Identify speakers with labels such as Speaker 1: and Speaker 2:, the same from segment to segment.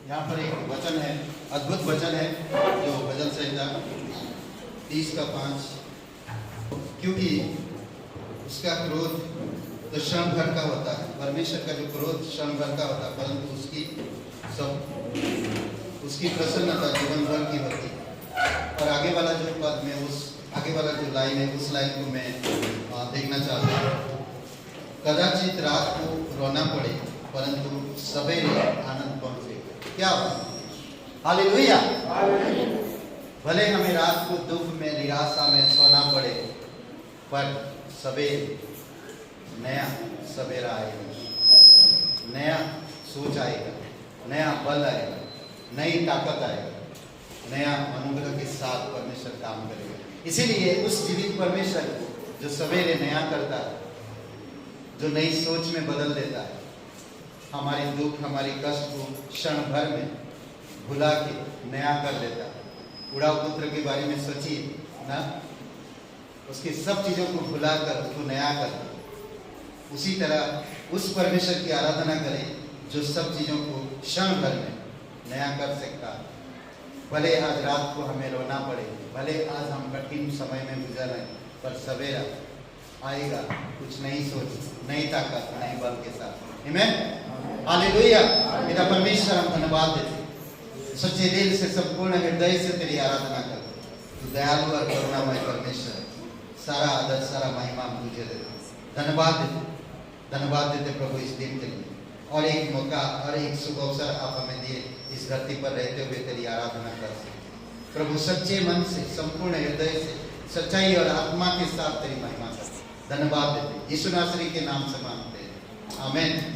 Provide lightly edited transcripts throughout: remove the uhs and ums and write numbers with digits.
Speaker 1: यहाँ पर एक वचन है, अद्भुत वचन है जो भजन संहिता 30:5, क्योंकि उसका क्रोध तो क्षण भर का होता है। परमेश्वर का जो क्रोध क्षण भर का होता है, परंतु उसकी प्रसन्नता जीवन भर की होती है। और आगे वाला जो पद में आगे वाला जो लाइन है, उस लाइन को मैं देखना चाहता हूँ। कदाचित रात को रोना पड़े परंतु सवेरे आनंद पहुंचे। क्या हालेलुया। भले हमें रात को दुख में निराशा में सोना पड़े, पर सवेरे नया सवेरा आएगा, नया सोच आएगा, नया बल आएगा, नई ताकत आएगा, नया अनुग्रह के साथ परमेश्वर काम करेगा। इसीलिए उस जीवित परमेश्वर को जो सवेरे नया करता है, जो नई सोच में बदल देता है, हमारे दुख हमारी कष्ट को क्षण भर में भुला के नया कर देता है। उड़ाव पुत्र के बारे में सोचिए ना, उसकी सब चीजों को भुलाकर उसको नया कर। उसी तरह उस परमेश्वर की आराधना करें जो सब चीजों को क्षण भर में नया कर सकता है। भले आज रात को हमें रोना पड़े, भले आज हम कठिन समय में गुजर रहे, पर सवेरा आएगा कुछ नई सोच, नई ताकत, नई बल के साथ। आमीन, हालेलुया। मेरा परमेश्वर, हम धन्यवाद देते, सच्चे दिल से संपूर्ण हृदय से तेरी आराधना करते। तू दयालु और करुणामय परमेश्वर, सारा आदर सारा महिमा हम तुझे देते। धन्यवाद देते प्रभु इस दिन के लिए, और एक मौका और एक शुभ अवसर आप हमें दिए इस धरती पर रहते हुए तेरी आराधना कर सके। प्रभु सच्चे मन से, संपूर्ण हृदय से, सच्चाई और आत्मा के साथ तेरी महिमा करते। धन्यवाद देते, यीशु नासरी के नाम से मांगते हैं, आमीन।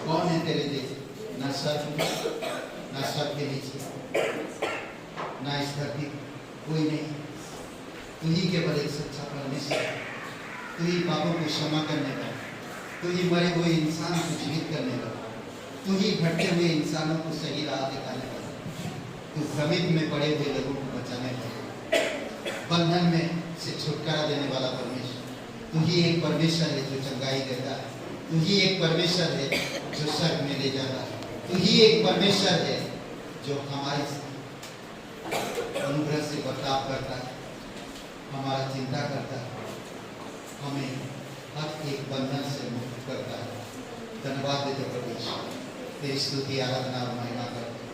Speaker 1: कौन है तेरे जैसे? ना स्वर्ग में, ना स्वर्ग के नीचे, ना इस धरती पर कोई नहीं। तू ही केवल एक सच्चा परमेश्वर, तू ही पापों को क्षमा करने वाला, तू ही मरे हुए इंसान को जीवित करने वाला, तू ही भटके हुए इंसानों को सही राह दिखाने वाला, तू भ्रमित में पड़े हुए लोगों को बचाने वाला, बंधन में से छुटकारा देने वाला परमेश्वर। तू ही एक परमेश्वर है जो चंगाई देता है, तू ही एक परमेश्वर है जो स्वर्ग में ले जाता है, तू ही एक परमेश्वर है जो हमारी अनुग्रह से बर्ताव करता है, हमारा चिंता करता है, हमें हर एक बंधन से मुक्त करता है। धन्यवाद देते परमेश्वर, तेरी स्तुति आराधना और महिमा करते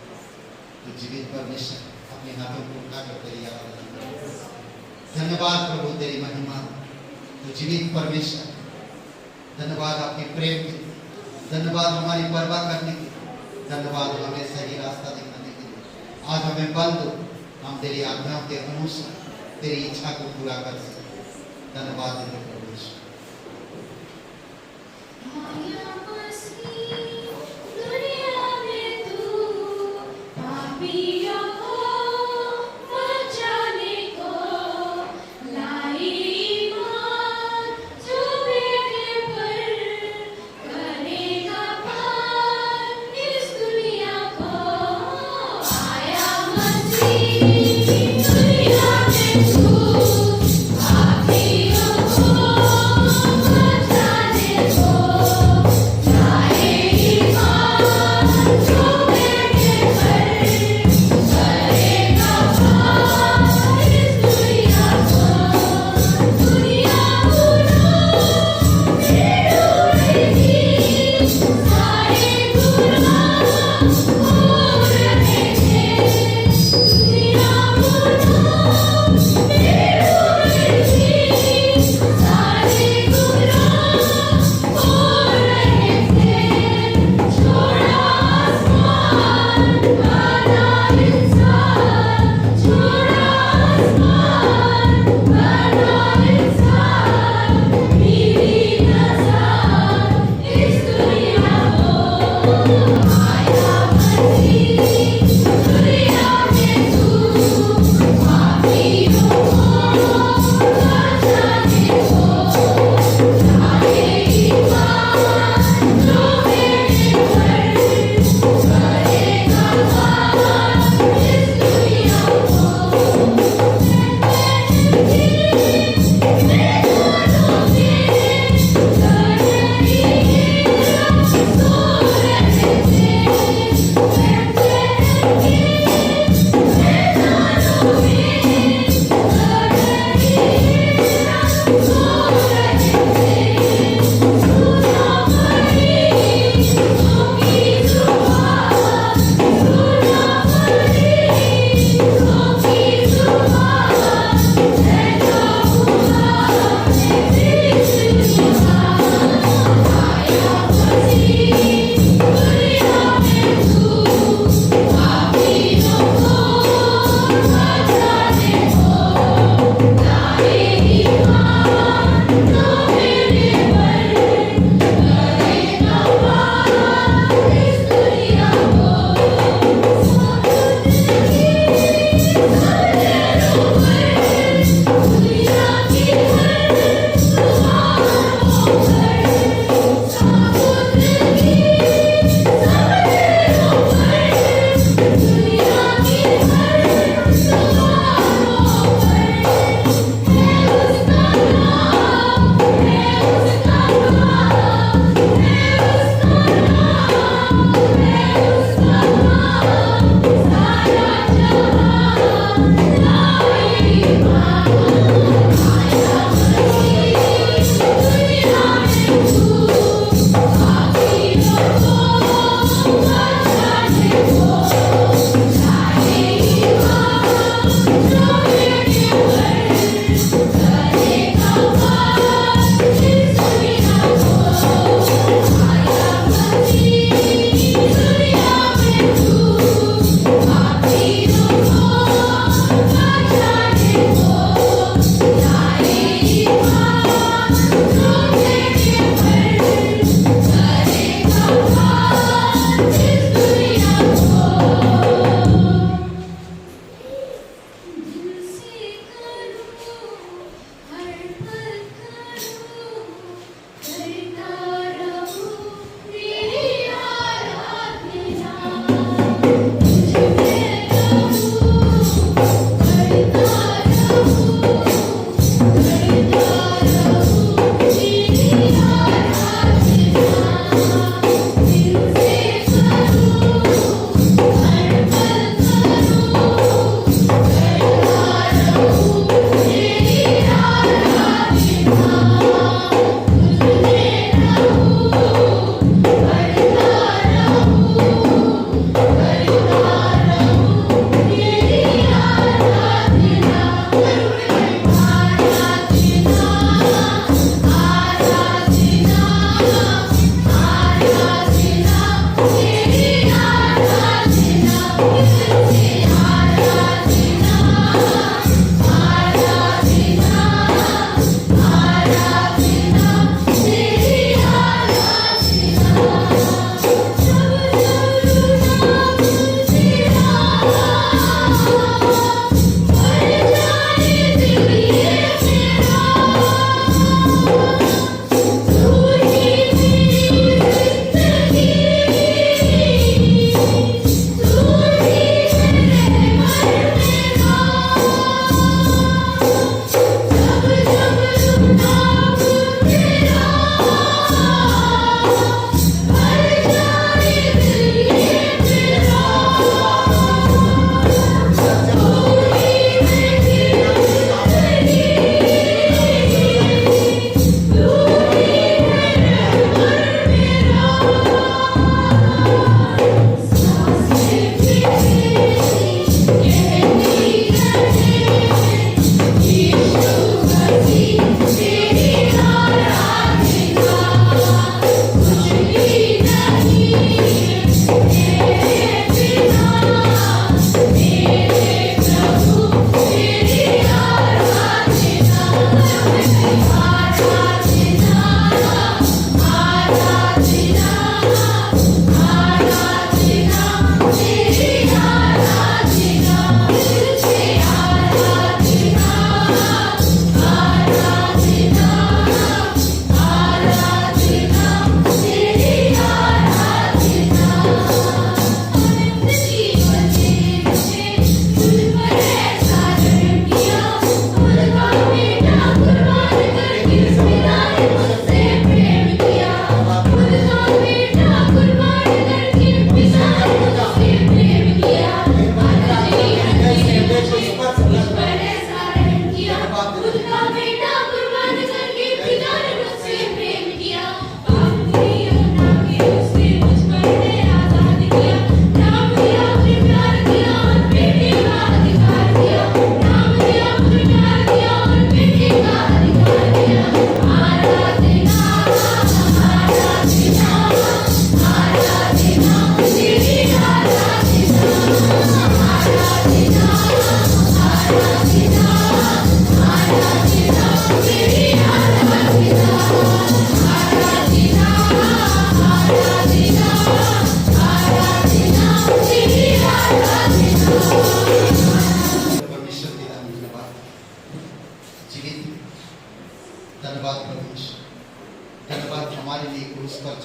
Speaker 1: तो जीवित परमेश्वर अपने हाथों को उठाकर तेरी आराधना करते। धन्यवाद प्रभु तेरी महिमा, तो जीवित परमेश्वर। धन्यवाद आपके प्रेम के, धन्यवाद हमारी परवाह करने के, धन्यवाद हमें सही रास्ता दिखाने के लिए। आज हमें बल दो, हम तेरी आज्ञाओं के अनुसार तेरी इच्छा को पूरा कर सके। धन्यवाद देते परमेश्वर।
Speaker 2: Thank you.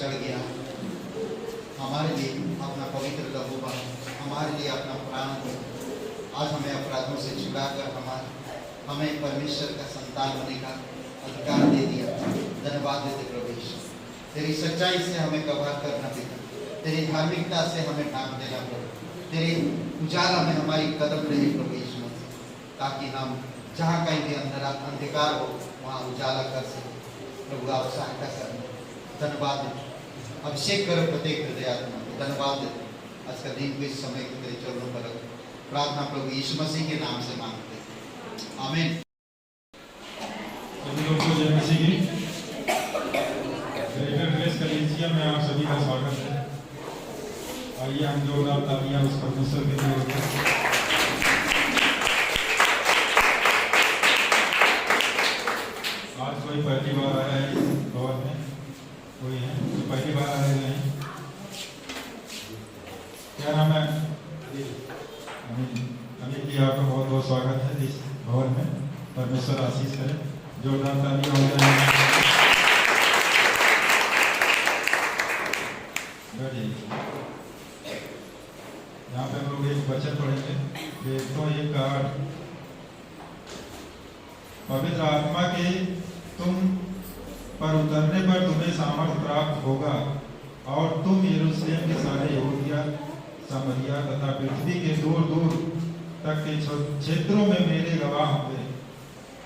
Speaker 1: चढ़ गया, हमारे लिए अपना पवित्र लहू, हमारे लिए अपना प्राण को आज हमें अपराधों से छुड़ाकर हमें परमेश्वर का संतान होने का अधिकार दे दिया। धन्यवाद देते प्रभु यीशु, तेरी सच्चाई से हमें कवर करना पिता, तेरी धार्मिकता से हमें ढांक देना प्रभु, तेरे उजाला में हमारी कदम रहे प्रभु यीशु, ताकि हम जहाँ कहीं भी अंधकार हो वहाँ उजाला कर सके। प्रभु आप सहायता करें। धन्यवाद देते, अभिषेक करो प्रत्येक हृदय आत्मा को। धन्यवाद देते, आज का दिन को इस समय को तेरे चरणों पर रखो। प्रार्थना प्रभु यीशु मसीह के नाम से मांगते हैं, आमीन।
Speaker 2: सभी लोगों को जय मसीह की। ग्रेटर ग्रेस कलीसिया में आप सभी का स्वागत है। आइए हम जोरदार तालियां उस परमेश्वर के लिए होते हैं। आज कोई पहली बार आया है इस भवन में? कोई है जो पहली बार आए हुए हैं? क्या नाम है? अनिल जी, आपका बहुत बहुत स्वागत है इस भवन में। परमेश्वर आशीष करें। जोरदार तालियां हो जाए। यहाँ पे हम लोग एक वचन पढ़ेंगे, तो एक पवित्र आत्मा के तुम पर उतरने पर तुम्हें सामर्थ प्राप्त होगा और तुम यरूशलेम के सारे यहूदिया, सामरिया तथा पृथ्वी के दूर दूर तक के क्षेत्रों में मेरे गवाह होंगे।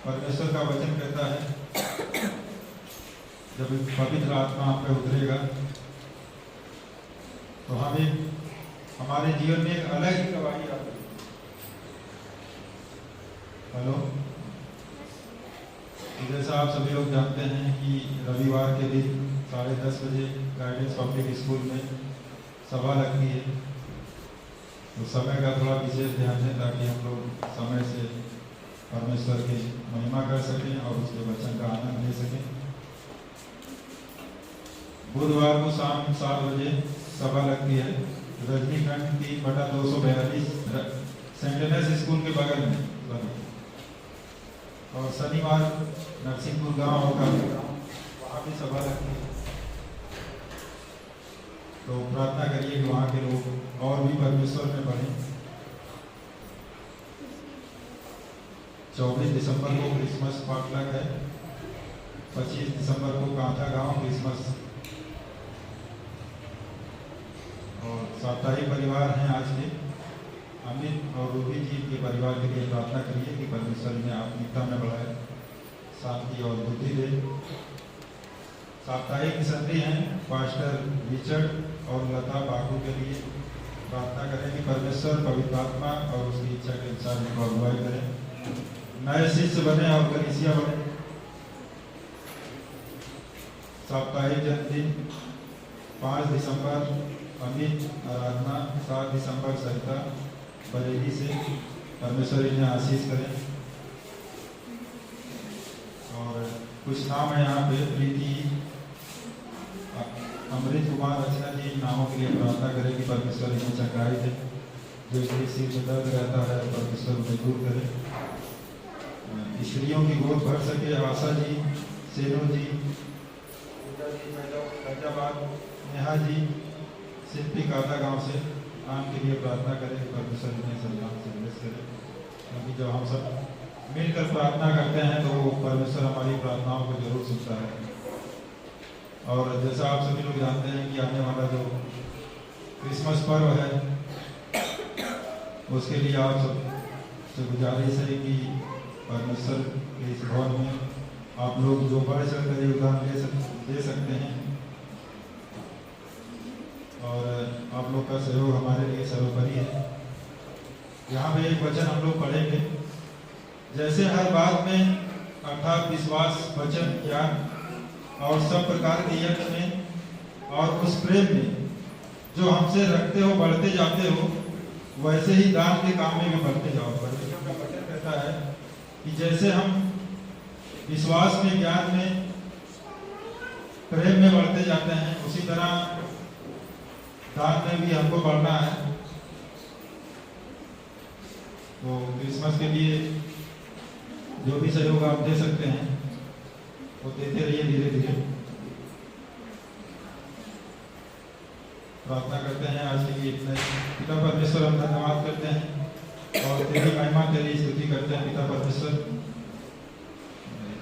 Speaker 2: परमेश्वर का वचन कहता है जब पवित्र आत्मा हम पे उतरेगा तो हमें हमारे जीवन में एक अलग ही गवाही आती है। हेलो, जैसा आप सभी लोग जानते हैं कि रविवार के दिन 10:30 बजे गाइडेंस पब्लिक स्कूल में सभा लगती है। तो समय का थोड़ा विशेष ध्यान है ताकि हम लोग समय से परमेश्वर की महिमा कर सकें और उसके वचन का आनंद ले सकें। बुधवार को शाम 7 बजे सभा लगती है रजनीखंड की बटा 242 सेंटेनस स्कूल के बगल में। और शनिवार नरसिंहपुर गांव होगा, वहाँ भी सभा लगती है। तो प्रार्थना करिए कि वहाँ के लोग और भी परमेश्वर में बढ़ें। 24 दिसंबर को क्रिसमस पाठलक है, 25 दिसंबर को कांथा गांव क्रिसमस, और साप्ताहिक परिवार हैं आज के। अमित और रूबी जी के परिवार के लिए प्रार्थना करिए कि परमेश्वर इन्हें आत्मिकता में बढ़ाए, शांति और बुद्धि दे। साप्ताहिक संधि हैं पास्टर रिचर्ड और लता बाकू के लिए प्रार्थना करें कि परमेश्वर पवित्र आत्मा और उसकी इच्छा के अनुसार उनको अगुवाई करें, नए शिष्य बने और कलीसिया बने। साप्ताहिक जन्मदिन 5 दिसंबर अमित आराधना, 7 दिसंबर सरिता बरेली से। परमेश्वर इन्हें आशीष करें। और कुछ नाम है यहाँ पे, प्रीति, अमृत कुमार, रचना जी, इन नामों के लिए प्रार्थना करें कि परमेश्वर इन्हें चंगाई दे। जो इनके सिर में दर्द रहता है परमेश्वर उन्हें दूर करे, स्त्रियों की गोद भर सके। आशा जी, सेनो जी, फैजाबाद, नेहा जी, शिल्पी काता गांव से नाम के लिए प्रार्थना करें कि परमेश्वर इन्हें संतान से ब्लेस करे। क्योंकि जब हम सब मिलकर प्रार्थना करते हैं तो परमेश्वर हमारी प्रार्थनाओं को जरूर सुनता है। और जैसा आप सभी लोग जानते हैं कि आने वाला जो क्रिसमस पर्व है उसके लिए आप सब से गुजारिश है कि परमेश्वर के इस भवन में आप लोग जो बढ़ चढ़कर योगदान दे सकते हैं, और आप लोग का सहयोग हमारे लिए सर्वोपरि है। यहाँ पे एक वचन हम लोग पढ़ेंगे, जैसे हर बात में अर्थात विश्वास, वचन, ज्ञान और सब प्रकार के यज्ञ में और उस प्रेम में जो हमसे रखते हो बढ़ते जाते हो, वैसे ही दान के काम में भी बढ़ते जाओ। परमेश्वर का वचन कहता है कि जैसे हम विश्वास में, ज्ञान में, प्रेम में बढ़ते जाते हैं, उसी तरह दान में भी हमको बढ़ना है। तो क्रिसमस के लिए जो भी सहयोग आप दे सकते हैं वो देते रहिए धीरे धीरे। प्रार्थना करते हैं आज के लिए इतना ही। पिता परमेश्वर हम धन्यवाद करते हैं और तेरी महिमा तेरी स्तुति करते हैं पिता परमेश्वर।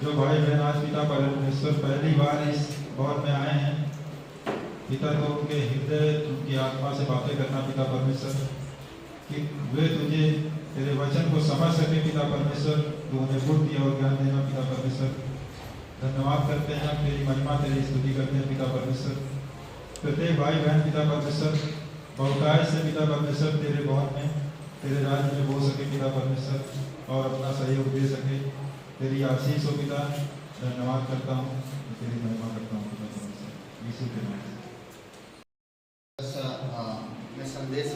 Speaker 2: जो भाई बहन आज पिता परमेश्वर पहली बार इस भवन में आए हैं पिता, तो उनके हृदय उनकी आत्मा से बातें करना पिता परमेश्वर, कि वे तुझे तेरे वचन को समझ सके पिता परमेश्वर, तो उन्हें बुद्धि और ज्ञान देना पिता परमेश्वर। धन्यवाद करते हैं, तेरी महिमा तेरी स्तुति करते हैं पिता परमेश्वर। प्रत्येक भाई बहन पिता परमेश्वर बहुतायत से पिता परमेश्वर तेरे भवन में तेरे राज्य में बोल सके पिता परमेश्वर और अपना सहयोग दे सके। तेरी आशीष हो पिता, धन्यवाद करता हूँ, तेरी महिमा करता हूँ पिता परमेश्वर यीशु के नाम से।
Speaker 1: मैं संदेश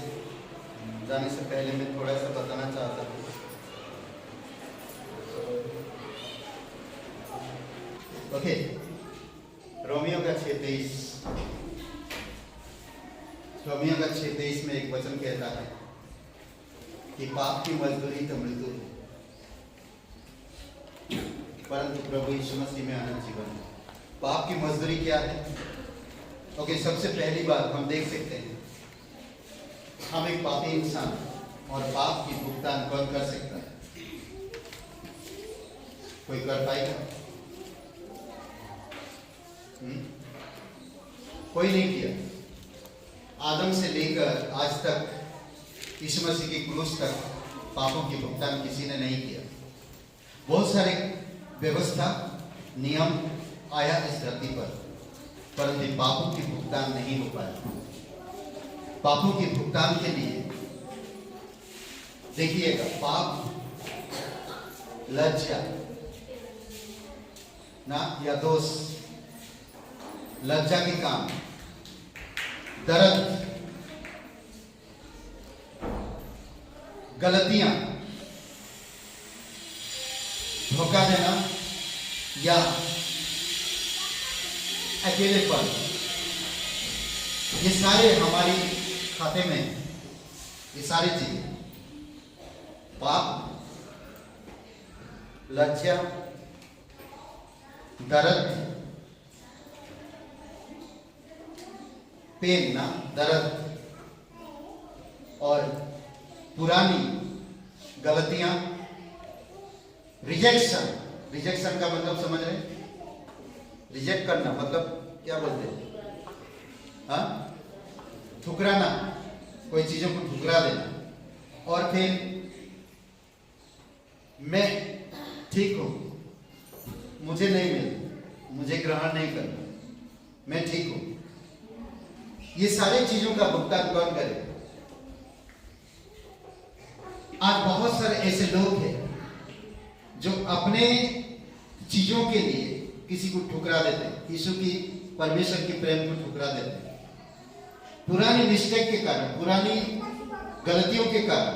Speaker 1: जाने से पहले मैं थोड़ा सा बताना चाहता हूँ। ओके, रोमियो का 6:23 में एक वचन कहता है कि पाप की मजदूरी तो मृत्यु है, परंतु प्रभु यीशु मसीह में अनंत जीवन है। पाप की मजदूरी क्या है? ओके, सबसे पहली बात हम देख सकते हैं, हम एक पापी इंसान और पाप की भुगतान कौन कर सकता है? कोई कर पाएगा? कोई नहीं किया। आदम से लेकर आज तक यीशु मसीह की क्रूस तक पापों की भुगतान किसी ने नहीं किया। बहुत सारे व्यवस्था नियम आया इस धरती पर, परंतु पापों की भुगतान नहीं हो पाया। पापों की भुगतान के लिए देखिएगा, पाप, लज्जा ना या दोष, लज्जा के काम, दर्द, गलतियां, धोखा देना या अकेलेपन, ये सारे हमारी खाते में, ये सारी चीजें, पाप, लज्जा, दर्द, पेन ना दर्द और पुरानी गलतियां, रिजेक्शन का मतलब समझ रहे? रिजेक्ट करना मतलब क्या बोलते हैं? हाँ, ठुकराना, कोई चीजों को ठुकरा देना। और फिर मैं ठीक हूं, मुझे नहीं मिला, मुझे ग्रहण नहीं करना, मैं ठीक हूं। ये सारी चीजों का भुगतान कौन करे? आज बहुत सारे ऐसे लोग हैं जो अपने चीजों के लिए किसी को ठुकरा देते हैं, यीशु की, परमेश्वर की प्रेम को ठुकरा देते हैं। पुरानी मिस्टेक के कारण, पुरानी गलतियों के कारण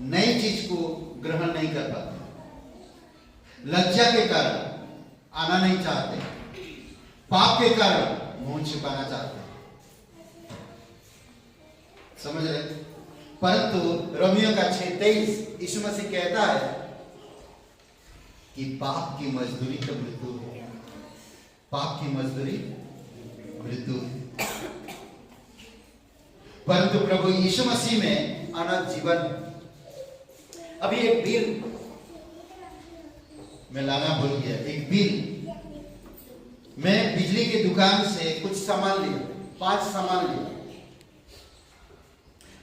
Speaker 1: नई चीज को ग्रहण नहीं कर पाते। लज्जा के कारण आना नहीं चाहते, पाप के कारण मुंह छिपाना चाहते हैं। समझ रहे? परंतु रोमियो का 6:23 यीशु मसीह कहता है कि पाप की मजदूरी तो मृत्यु है। पाप की मजदूरी मृत्यु है, परंतु प्रभु यीशु मसीह में अनंत जीवन है। अभी एक बिल मैं लाना भूल गया। एक बिल, मैं बिजली की दुकान से कुछ सामान लिया, 5 सामान लिया।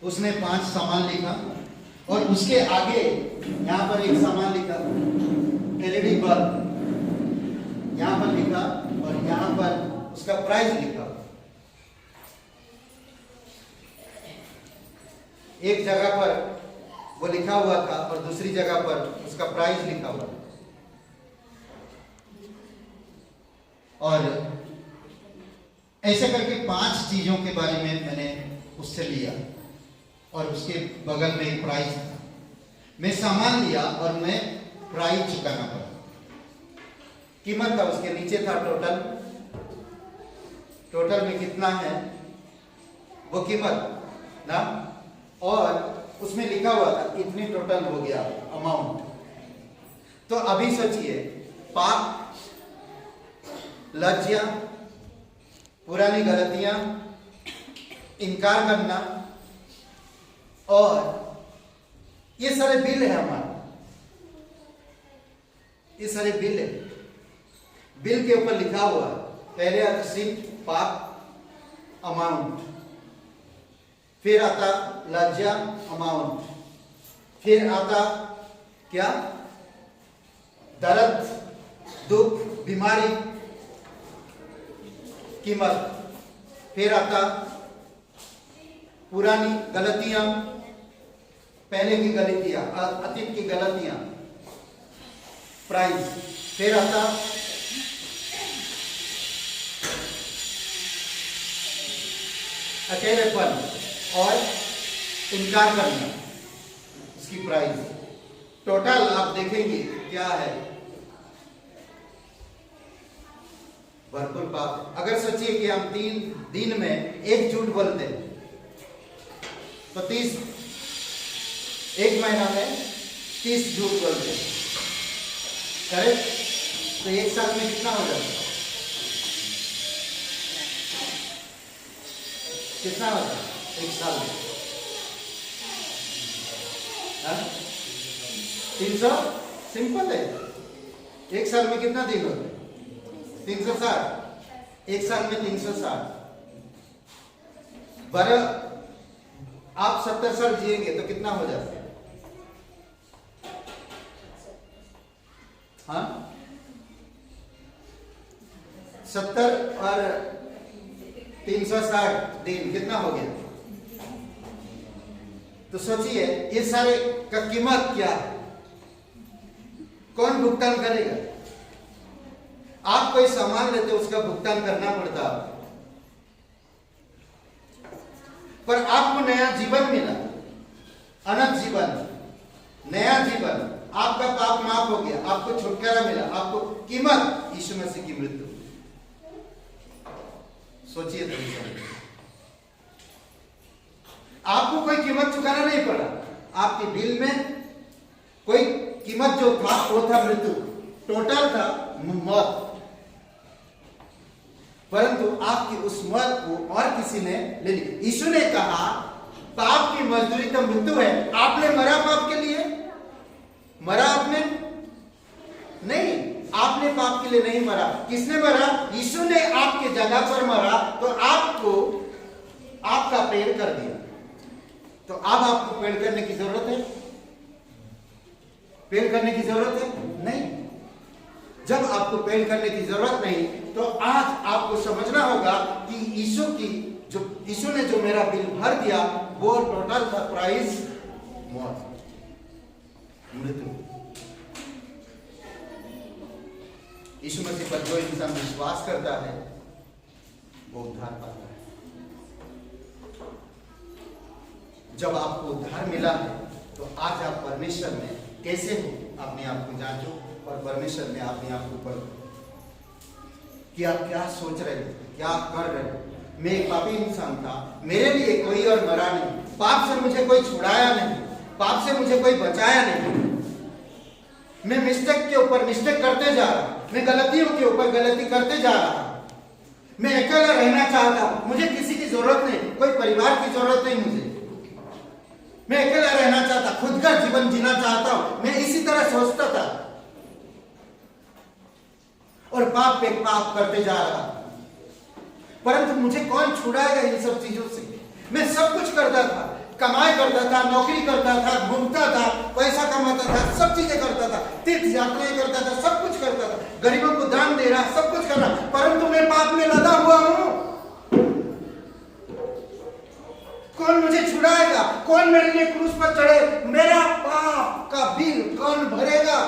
Speaker 1: उसने 5 सामान लिखा और उसके आगे यहां पर एक सामान लिखा, एलईडी बल्ब यहां पर लिखा और यहां पर उसका प्राइस लिखा। एक जगह पर वो लिखा हुआ था और दूसरी जगह पर उसका प्राइस लिखा हुआ। और ऐसे करके 5 चीजों के बारे में मैंने उससे लिया और उसके बगल में एक प्राइस था। मैं सामान लिया और मैं प्राइस चुकाना पड़ा। कीमत था उसके नीचे था टोटल में कितना है वो कीमत ना, और उसमें लिखा हुआ था इतनी टोटल हो गया अमाउंट। तो अभी सोचिए, पाप, लज्जा, पुरानी गलतियां, इनकार करना, और ये सारे बिल है हमारे, ये सारे बिल है। बिल के ऊपर लिखा हुआ पहले रिसीप्ट पाप अमाउंट, फिर आता लज्जा अमाउंट, फिर आता क्या दर्द, दुख, बीमारी, कीमत, फिर आता पुरानी गलतियां, पहले की गलतियां, अतीत की गलतियां, प्राइस, फिर आता अकेलेपन और इनकार करना, इसकी प्राइस। टोटल आप देखेंगे क्या है, भरपूर पाप। अगर सोचिए कि हम 3 दिन में 1 झूठ बोलते हैं तो 30, 1 महीना में 30 झूठ बोलते हैं, करेक्ट? तो 1 साल में कितना हो जाता है? कितना होता है 1 साल में? 300, सिंपल है। 1 साल में कितना दिन होता है? 360। 1 साल में 360। पर आप 70 साल जिएंगे तो कितना हो जाता है? हाँ, 70 और 360 दिन कितना हो गया? तो सोचिए ये सारे का कीमत क्या है, कौन भुगतान करेगा? आप कोई सामान लेते हो उसका भुगतान करना पड़ता है, पर आपको नया जीवन मिला, अनंत जीवन, नया जीवन, आपका पाप माफ हो गया, आपको छुटकारा मिला, आपको कीमत यीशु मसीह की मृत्यु। सोचिए तो, आपको कोई कीमत चुकाना नहीं पड़ा, आपके बिल में कोई कीमत जो था वो था मृत्यु, टोटल था मौत, परंतु आपकी उस मौत को और किसी ने ले ली। यीशु ने कहा पाप की मजदूरी तो मृत्यु है। आपने मरा पाप के लिए? मरा आपने? नहीं, आपने पाप के लिए नहीं मरा। किसने मरा? यीशु ने आपके जगह पर मरा, तो आपको आपका पेड़ कर दिया। तो अब आपको पेड़ करने की जरूरत है? पेड़ करने की जरूरत है? नहीं। जब आपको पेड़ करने की जरूरत नहीं, तो आज आपको समझना होगा कि यीशु ने जो मेरा बिल भर दिया वो टोटल था प्राइस मौत, मृत्यु। यीशु मसीह पर जो इंसान विश्वास करता है वो उद्धार पाता है। जब आपको उद्धार मिला है तो आज आप परमेश्वर में कैसे हो, अपने आप को जांचो और परमेश्वर में अपने आप को पढ़ो कि आप क्या सोच रहे हो, क्या कर रहे हो। मैं एक पापी इंसान था, मेरे लिए कोई और मरा नहीं, पाप से मुझे कोई छुड़ाया नहीं, पाप से मुझे कोई बचाया नहीं। मैं मिस्टेक के ऊपर मिस्टेक करते जा रहा, मैं गलतियों के ऊपर गलती करते जा रहा। मैं अकेला रहना चाहता, मुझे किसी की जरूरत नहीं, कोई परिवार की जरूरत नहीं मुझे। मैं अकेला रहना चाहता, खुद का जीवन जीना चाहता हूं, मैं इसी तरह सोचता था और पाप पे पाप करते जा रहा। परंतु मुझे कौन छुड़ाएगा इन सब चीजों से? मैं सब कुछ करता था, कमाई करता था, नौकरी करता था, घूमता था, पैसा कमाता था, सब चीजें करता था, तीर्थ यात्राएं करता था, सब कुछ करता था, गरीबों को दान दे रहा, सब कुछ कर रहा, परंतु मैं पाप में लगा हुआ हूं। कौन मुझे छुड़ाएगा? कौन मेरे लिए क्रूस पर चढ़े? मेरा पाप का बिल कौन भरेगा?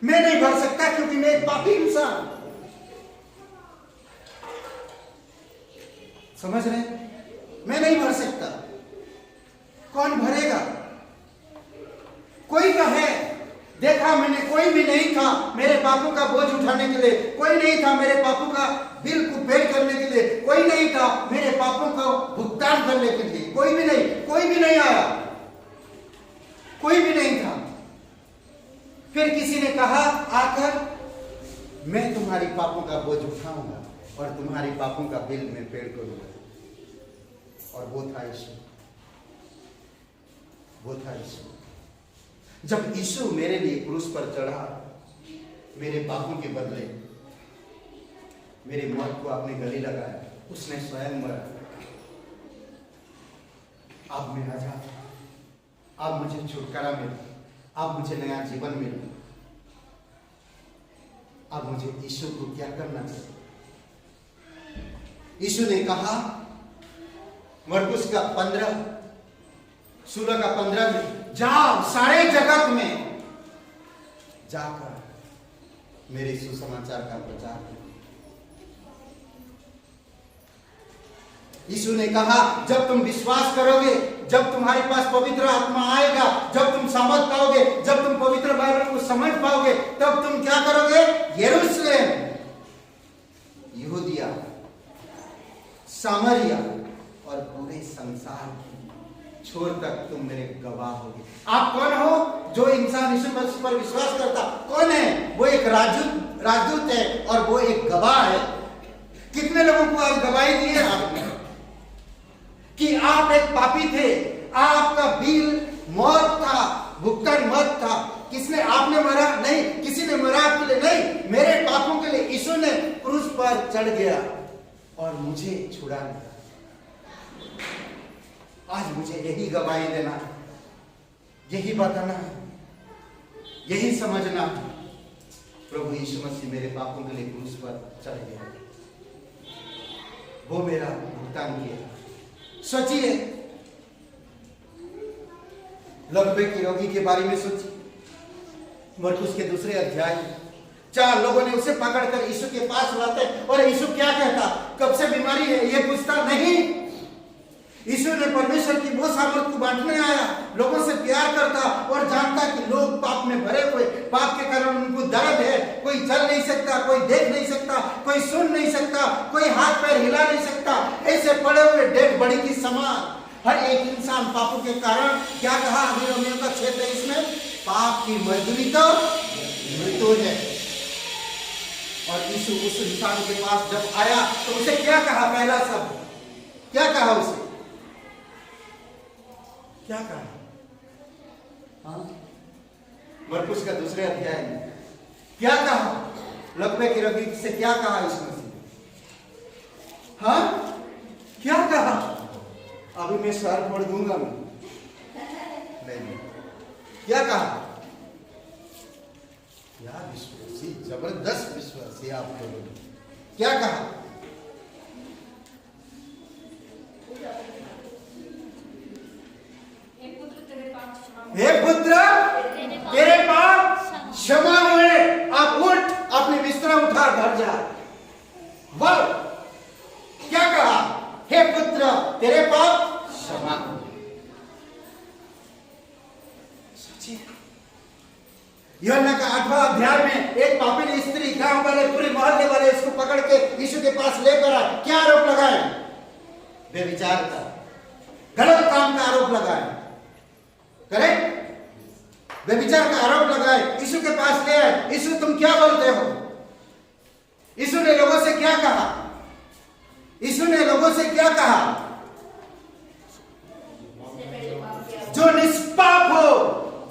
Speaker 1: मैं नहीं भर सकता क्योंकि मैं एक पापी इंसान। समझ रहे? मैं नहीं भर सकता, कौन भरेगा? कोई तो है, देखा मैंने, कोई भी नहीं था मेरे पापों का बोझ उठाने के लिए, कोई नहीं था मेरे पापों का बिल को पे करने के लिए, कोई नहीं था मेरे पापों का भुगतान करने के लिए, कोई भी नहीं आया, कोई भी नहीं था। फिर किसी ने कहा आकर, मैं तुम्हारी पापों का बोझ उठाऊंगा और तुम्हारी पापों का बिल मैं पेड़ करूंगा।
Speaker 3: और वो था यीशु, वो था यीशु। जब यीशु मेरे लिए क्रूस पर चढ़ा, मेरे पापों के बदले मेरी मौत को अपने गले लगाया, उसने स्वयं मरा। अब मैं आजाद, अब मुझे छुटकारा मिला, अब मुझे नया जीवन मिला। अब मुझे यीशु को क्या करना चाहिए? यीशु ने कहा मरकुस का 16 का 15 में, जाओ सारे जगत में जाकर मेरे सुसमाचार का प्रचार करो। यीशु ने कहा जब तुम विश्वास करोगे, जब तुम्हारे पास पवित्र आत्मा आएगा, जब तुम समझ पाओगे, जब तुम पवित्र बाइबल को समझ पाओगे, तब तुम क्या करोगे? यरूशलेम, यहूदिया, सामरिया और पूरे संसार की छोर तक तुम मेरे गवाह होगे। आप कौन हो? जो इंसान यीशु मसीह पर विश्वास करता कौन है? वो एक राजदूत है और वो एक गवाह है। कितने लोगों को आज गवाही दी है आपने कि आप एक पापी थे, आपका बिल मौत था, भुगतान मौत था। किसने? आपने मरा नहीं, किसी ने मरा आपके लिए नहीं, मेरे पापों के लिए यीशु ने क्रूस पर चढ़ गया और मुझे छुड़ा लिया। आज मुझे यही गवाही देना है, यही बताना है, यही समझना है, प्रभु यीशु मसीह मेरे पापों के लिए क्रूस पर चढ़ गया, वो मेरा भुगतान किया। सोचिए, लकवे की रोगी के बारे में सोचिए। मरकुस के 2 अध्याय, 4 लोगों ने उसे पकड़कर यीशु के पास लाते और यीशु क्या कहता? कब से बीमारी है ये पूछता नहीं। यीशु ने परमेश्वर की वो सामर्थ को बांटने आया, लोगों से प्यार करता और जानता कि लोग पाप में भरे हुए, पाप के कारण उनको दर्द है, कोई चल नहीं सकता, कोई देख नहीं सकता, कोई सुन नहीं सकता, कोई हाथ पैर हिला नहीं सकता, ऐसे पड़े हुए डेड बॉडी की समान हर एक इंसान पापों के कारण क्या कहा? अभी रोमियो का 6:23 में, पाप की मजदूरी तो मृत्यु है। और यीशु उस इंसान के पास जब आया तो उसे क्या कहा? पहला शब्द क्या कहा? उसे क्या कहा? हाँ, मरकुस का 2 अध्याय में क्या कहा? लकवे की रोगी से क्या कहा यीशु मसीह? हाँ, क्या कहा? अभी मैं सर फोड़ दूंगा मैं, नहीं, क्या कहा? क्या विश्वासी, जबरदस्त विश्वासी आप लोगों ने, क्या कहा? हे पुत्र तेरे पाप क्षमा हुए, आप उठ, अपने बिस्तरा उठा घर जा। वाह, क्या कहा? हे पुत्र तेरे पाप क्षमा हुए। सोचिए, यूहन्ना का 8वां अध्याय में एक पापी स्त्री, गांव वाले, पूरे मोहल्ले वाले इसको पकड़ के यीशु के पास लेकर आए। क्या आरोप लगाए? व्यभिचार का, गलत काम का आरोप लगाए, करेक्ट, व्यभिचार का आरोप लगाए, यीशु के पास ले आए। यीशु तुम क्या बोलते हो? यीशु ने लोगों से क्या कहा? यीशु ने लोगों से क्या कहा? जो निष्पाप हो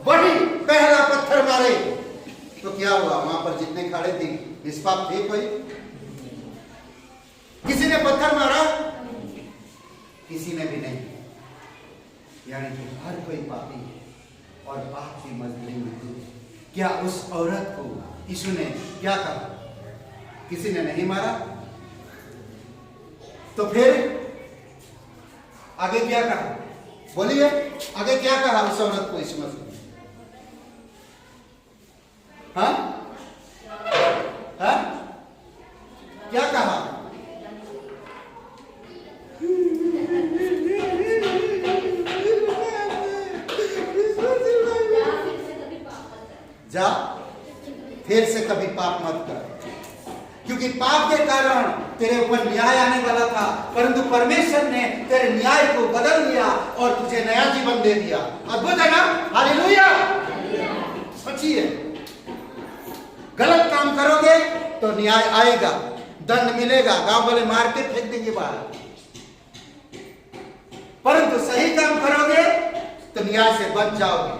Speaker 3: वही पहला पत्थर मारे। तो क्या हुआ? वहां पर जितने खड़े थे निष्पाप थे? कोई किसी ने पत्थर मारा? किसी ने भी नहीं। यानी कि हर कोई पापी है और पाप की मजदूरी मृत्यु है। क्या उस औरत को यीशु ने क्या कहा? किसी ने नहीं मारा? तो फिर आगे क्या कहा? बोलिए, आगे क्या कहा उस औरत को यीशु मसीह? हाँ हाँ, क्या कहा? जा, फिर से कभी पाप मत कर, क्योंकि पाप के कारण तेरे ऊपर न्याय आने वाला था, परंतु परमेश्वर ने तेरे न्याय को बदल दिया और तुझे नया जीवन दे दिया। अद्भुत है ना? हालेलुया। सोचिए, गलत काम करोगे तो न्याय आएगा, दंड मिलेगा, गांव वाले मार के फेंक देंगे बाहर। न्याय से बच जाओगे।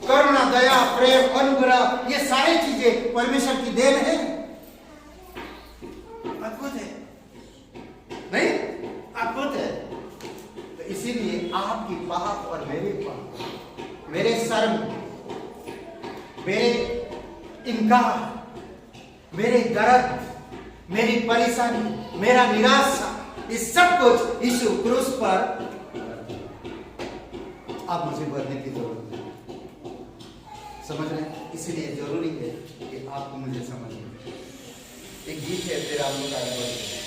Speaker 3: करुणा, दया, प्रेम, अनुग्रह, ये सारी चीजें परमेश्वर की देन है। अद्भुत है, नहीं? अद्भुत है। तो इसीलिए आपकी पाप और मेरे पाप, मेरे शर्म, मेरे इनकार, मेरे दर्द, मेरी परेशानी, मेरा निराशा, इस सब कुछ यीशु क्रूस पर अब मुझे बढ़ने की जरूरत है। समझ रहे हैं? इसीलिए जरूरी है कि आपको मुझे समझना। एक गीत है, फिर आप लोग आगे बढ़ेंगे।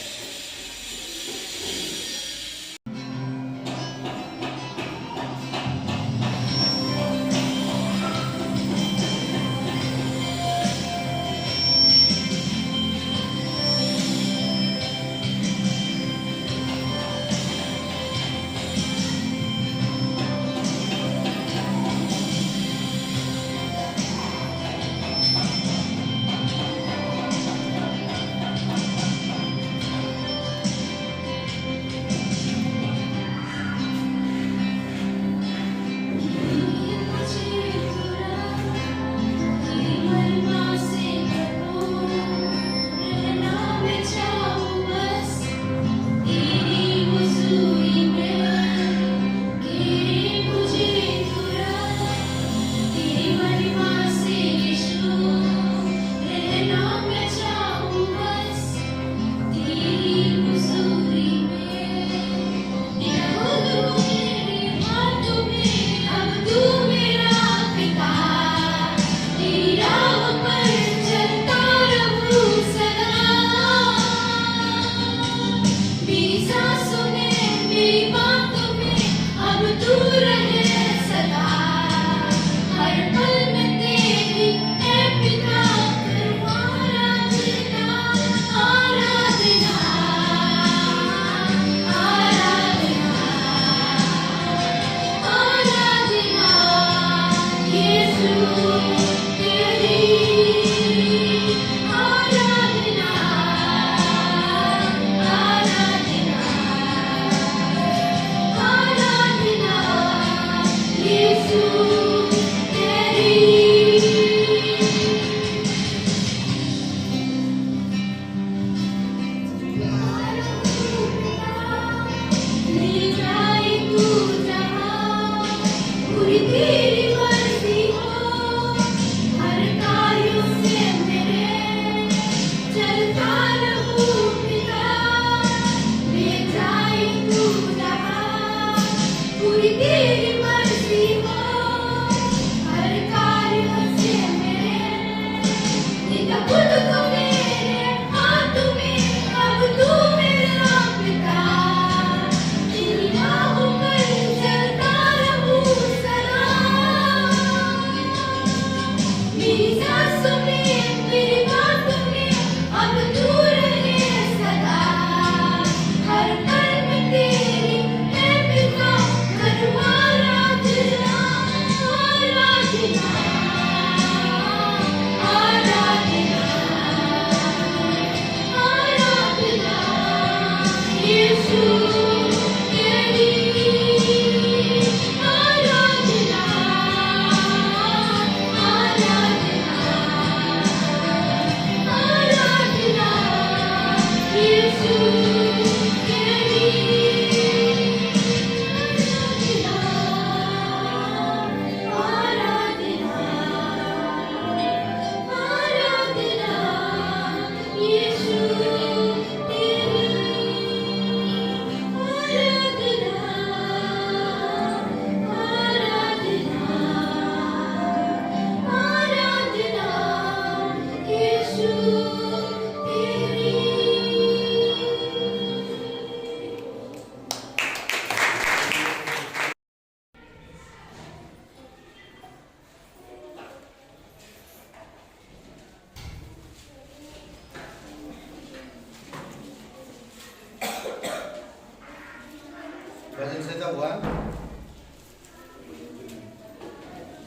Speaker 3: भजन संहिता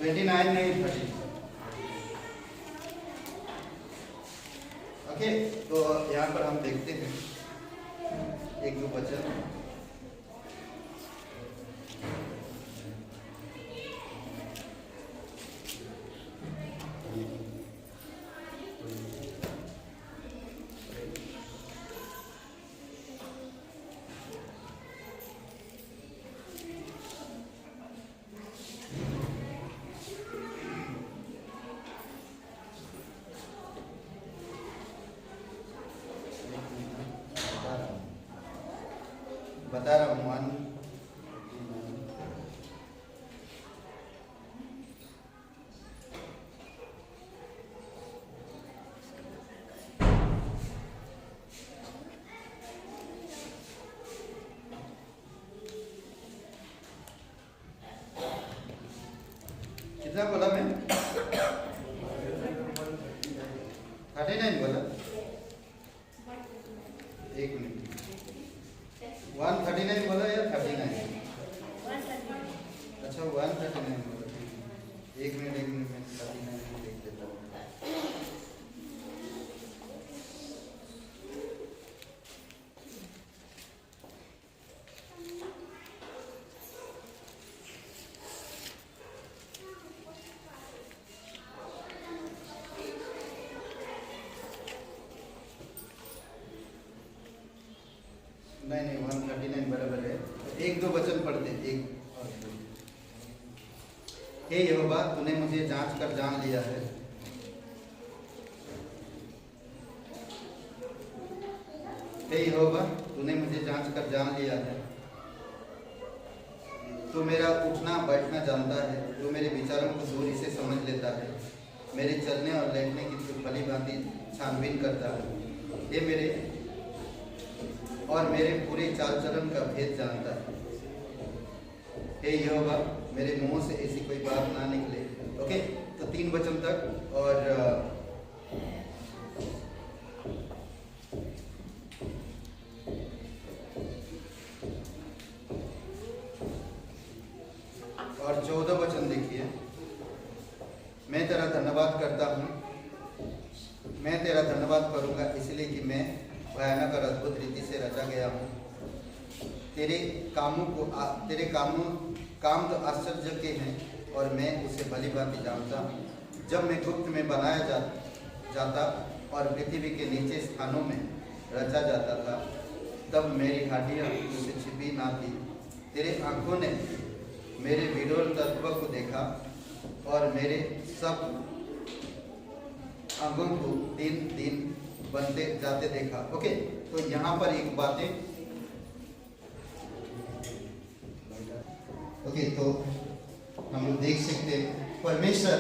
Speaker 3: 129 में भजन। ओके, तो यहाँ पर हम देखते हैं एक दो वचन।
Speaker 1: बता रहा हूँ 1 कितना बोला मैं 39 बोला, एक मिनट 139 बोला या 39? अच्छा 139 बोला, एक मिनट मैं 39 देख देता हूँ। नहीं 139 बराबर है। तो एक दो वचन पढ़ते, एक और दो। हे यहोवा, तूने मुझे जांच कर जान लिया है। हे यहोवा, तूने मुझे जांच कर जान लिया है। तू मेरा उठना बैठना जानता है, तू मेरे विचारों को दूरी से समझ लेता है। मेरे चलने और लेटने की तू भली भांति छानबीन करता है। ये मेरे और मेरे पूरे चाल चलन का भेद जानता है। हे यहोवा, मेरे मुंह से ऐसी कोई बात ना निकले। ओके, तो 3 वचन तक। और 14 वचन देखिए। मैं तेरा धन्यवाद करता हूँ, मैं तेरा धन्यवाद करूँगा इसलिए कि मैं भयानक और अद्भुत रीति से रचा गया हूँ। तेरे काम तो आश्चर्य के हैं और मैं उसे भली भांति जानता हूँ। जब मैं गुप्त में बनाया जाता और पृथ्वी के नीचे स्थानों में रचा जाता था, तब मेरी हड्डियाँ मुझसे छिपी ना थी। तेरे आंखों ने मेरे विडोल तत्व को देखा और मेरे सब अंगों को दिन दिन बनते जाते देखा। ओके, तो यहाँ पर एक बातें, ओके, तो हम लोग देख सकते हैं परमेश्वर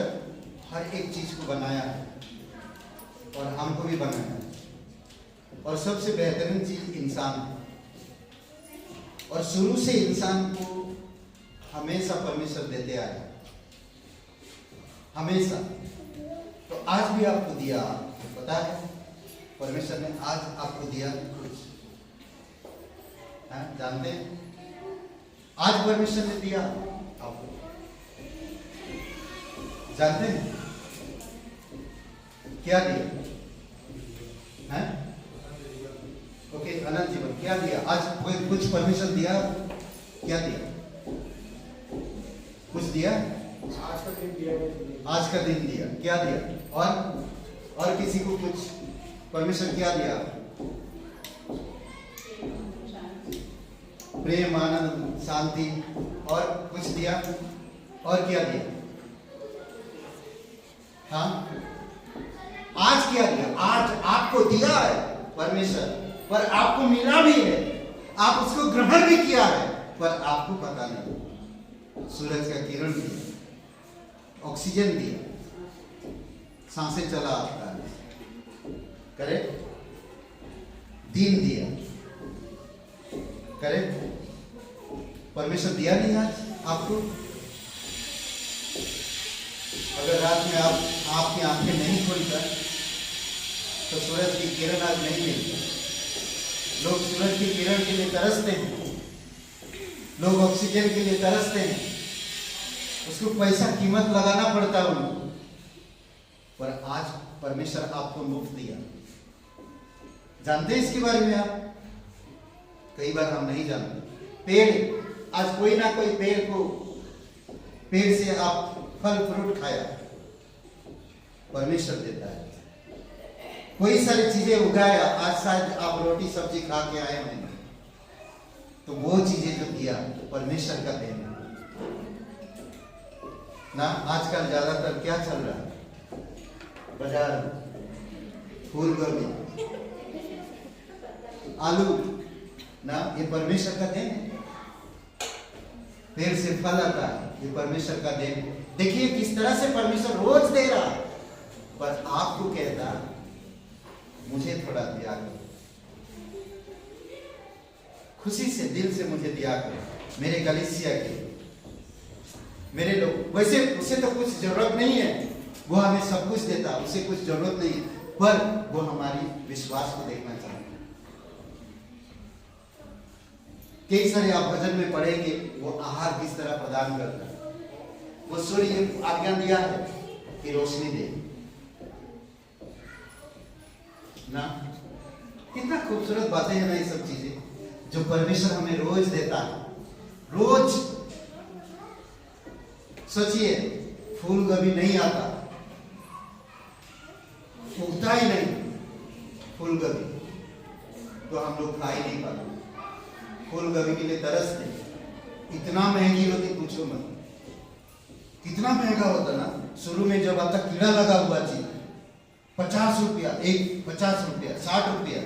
Speaker 1: हर एक चीज को बनाया है और हमको भी बनाया है, और सबसे बेहतरीन चीज इंसान है। और शुरू से इंसान को हमेशा परमेश्वर देते आए, हमेशा। तो आज भी आपको दिया, पता है परमेश्वर ने आज आपको दिया कुछ, जानते हैं? आज परमेश्वर ने दिया आपको, जानते हैं क्या दिया? हैं? ओके, अनंत जीवन क्या दिया? आज कोई कुछ परमेश्वर दिया, क्या दिया? कुछ दिया?
Speaker 3: आज का दिन दिया,
Speaker 1: आज का दिन दिया, क्या दिया? और किसी को कुछ परमेश्वर क्या दिया? प्रेम, आनंद, शांति, और कुछ दिया? और क्या दिया? हाँ, आज क्या दिया? आज आपको दिया है परमेश्वर, पर आपको मिला भी है, आप उसको ग्रहण भी किया है, पर आपको पता नहीं। सूरज का किरण दिया, ऑक्सीजन दिया, सांसें चला आता है, करेक्ट? दिन दिया, करेक्ट? परमेश्वर दिया नहीं आज आपको? अगर रात में आपकी आंखें नहीं खोलकर तो सूरज की किरण आज नहीं मिलती। लोग सूरज की किरण के लिए तरसते हैं, लोग ऑक्सीजन के लिए तरसते हैं, उसको पैसा कीमत लगाना पड़ता है उनको, पर आज परमेश्वर आपको मुफ्त दिया। जानते हैं इसके बारे में आप? कई बार हम नहीं जानते। पेड़, आज कोई ना कोई पेड़ से आप फल फ्रूट खाया, परमेश्वर देता है। कोई सारी चीजें उगाया, आज शायद आप रोटी सब्जी खा के आए होंगे, तो वो चीजें जो दिया परमेश्वर का देना ना। आजकल ज्यादातर क्या चल रहा है बाजार में? फूल गोभी, आलू, ना, ये परमेश्वर का देन है। पेड़ से फल आता है, ये परमेश्वर का देन है। देखिए किस तरह से परमेश्वर रोज दे रहा, पर आपको कहता मुझे थोड़ा दिया करो, खुशी से दिल से मुझे दिया करो। मेरे कलीसिया के मेरे लोग, वैसे उसे तो कुछ जरूरत नहीं है, वो हमें सब कुछ देता, उसे कुछ जरूरत नहीं है, पर वो हमारी विश्वास को देखना चाहता है। कई सारे आप भजन में पढ़ेंगे वो आहार किस तरह प्रदान करता है। वो सूर्य आज्ञा दिया है कि रोशनी दे ना। कितना खूबसूरत बातें हैं ना ये सब चीजें जो परमेश्वर हमें रोज देता है। रोज सोचिए, फूल गोभी नहीं आता, उगता ही नहीं फूल गोभी, तो हम लोग खा ही नहीं पाते। फूल गोभी के लिए तरसते, इतना महंगी होती पूछो मत, कितना महंगा होता ना। शुरू में जब आता कीड़ा लगा हुआ चीज 50 रुपया एक, 50 रुपया 60 रुपया,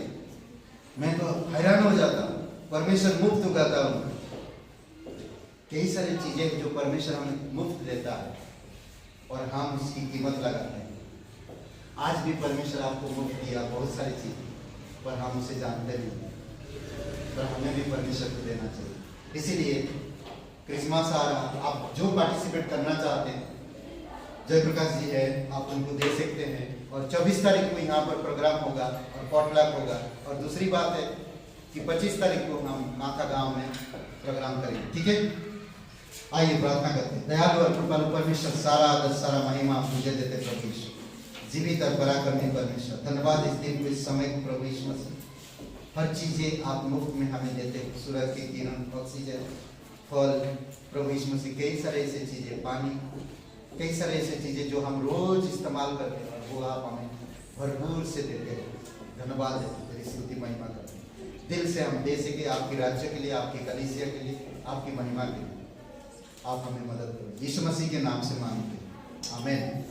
Speaker 1: मैं तो हैरान हो जाता हूँ। परमेश्वर मुफ्त उगाता हूँ। कई सारी चीजें जो परमेश्वर हमें मुफ्त देता है और हम उसकी कीमत लगाते हैं। आज भी परमेश्वर आपको मुफ्त दिया बहुत सारी चीजें, पर हम उसे जानते नहीं, पर हमें भी परमेश्वर को देना चाहिए। इसीलिए क्रिसमस आ रहा, आप जो पार्टिसिपेट करना चाहते हैं, जयप्रकाश जी है, आप उनको दे सकते हैं। और 24 तारीख को यहाँ पर प्रोग्राम होगा और पॉटलक होगा। और दूसरी बात है कि 25 तारीख को हम माँ का गाँव में प्रोग्राम करेंगे, ठीक है। आइए प्रार्थना करते हैं। दयालु और कृपालु परमेश्वर, सारा आदर सारा महिमा मुझे देते प्रभु यीशु, जीवित और पराक्रमी परमेश्वर, धन्यवाद इस दिन को, इस समय को प्रभु यीशु मसीह। हर चीजें आप मुफ्त में हमें देते हैं, सूरज की किरण, ऑक्सीजन, फल, प्रभु यीशु मसीह, कई सारे ऐसे चीजें, पानी, कई सारे ऐसे चीजें जो हम रोज इस्तेमाल करते हैं, वो आप हमें भरपूर से देते हैं। धन्यवाद है, तेरी स्तुति महिमा करते हैं। दिल से हम दे सके आपके राज्य के लिए, आपकी कलीसिया के लिए, आपकी महिमा के लिए। आप हमें मदद करो, यीशु मसीह के नाम से मांगते हैं, आमीन।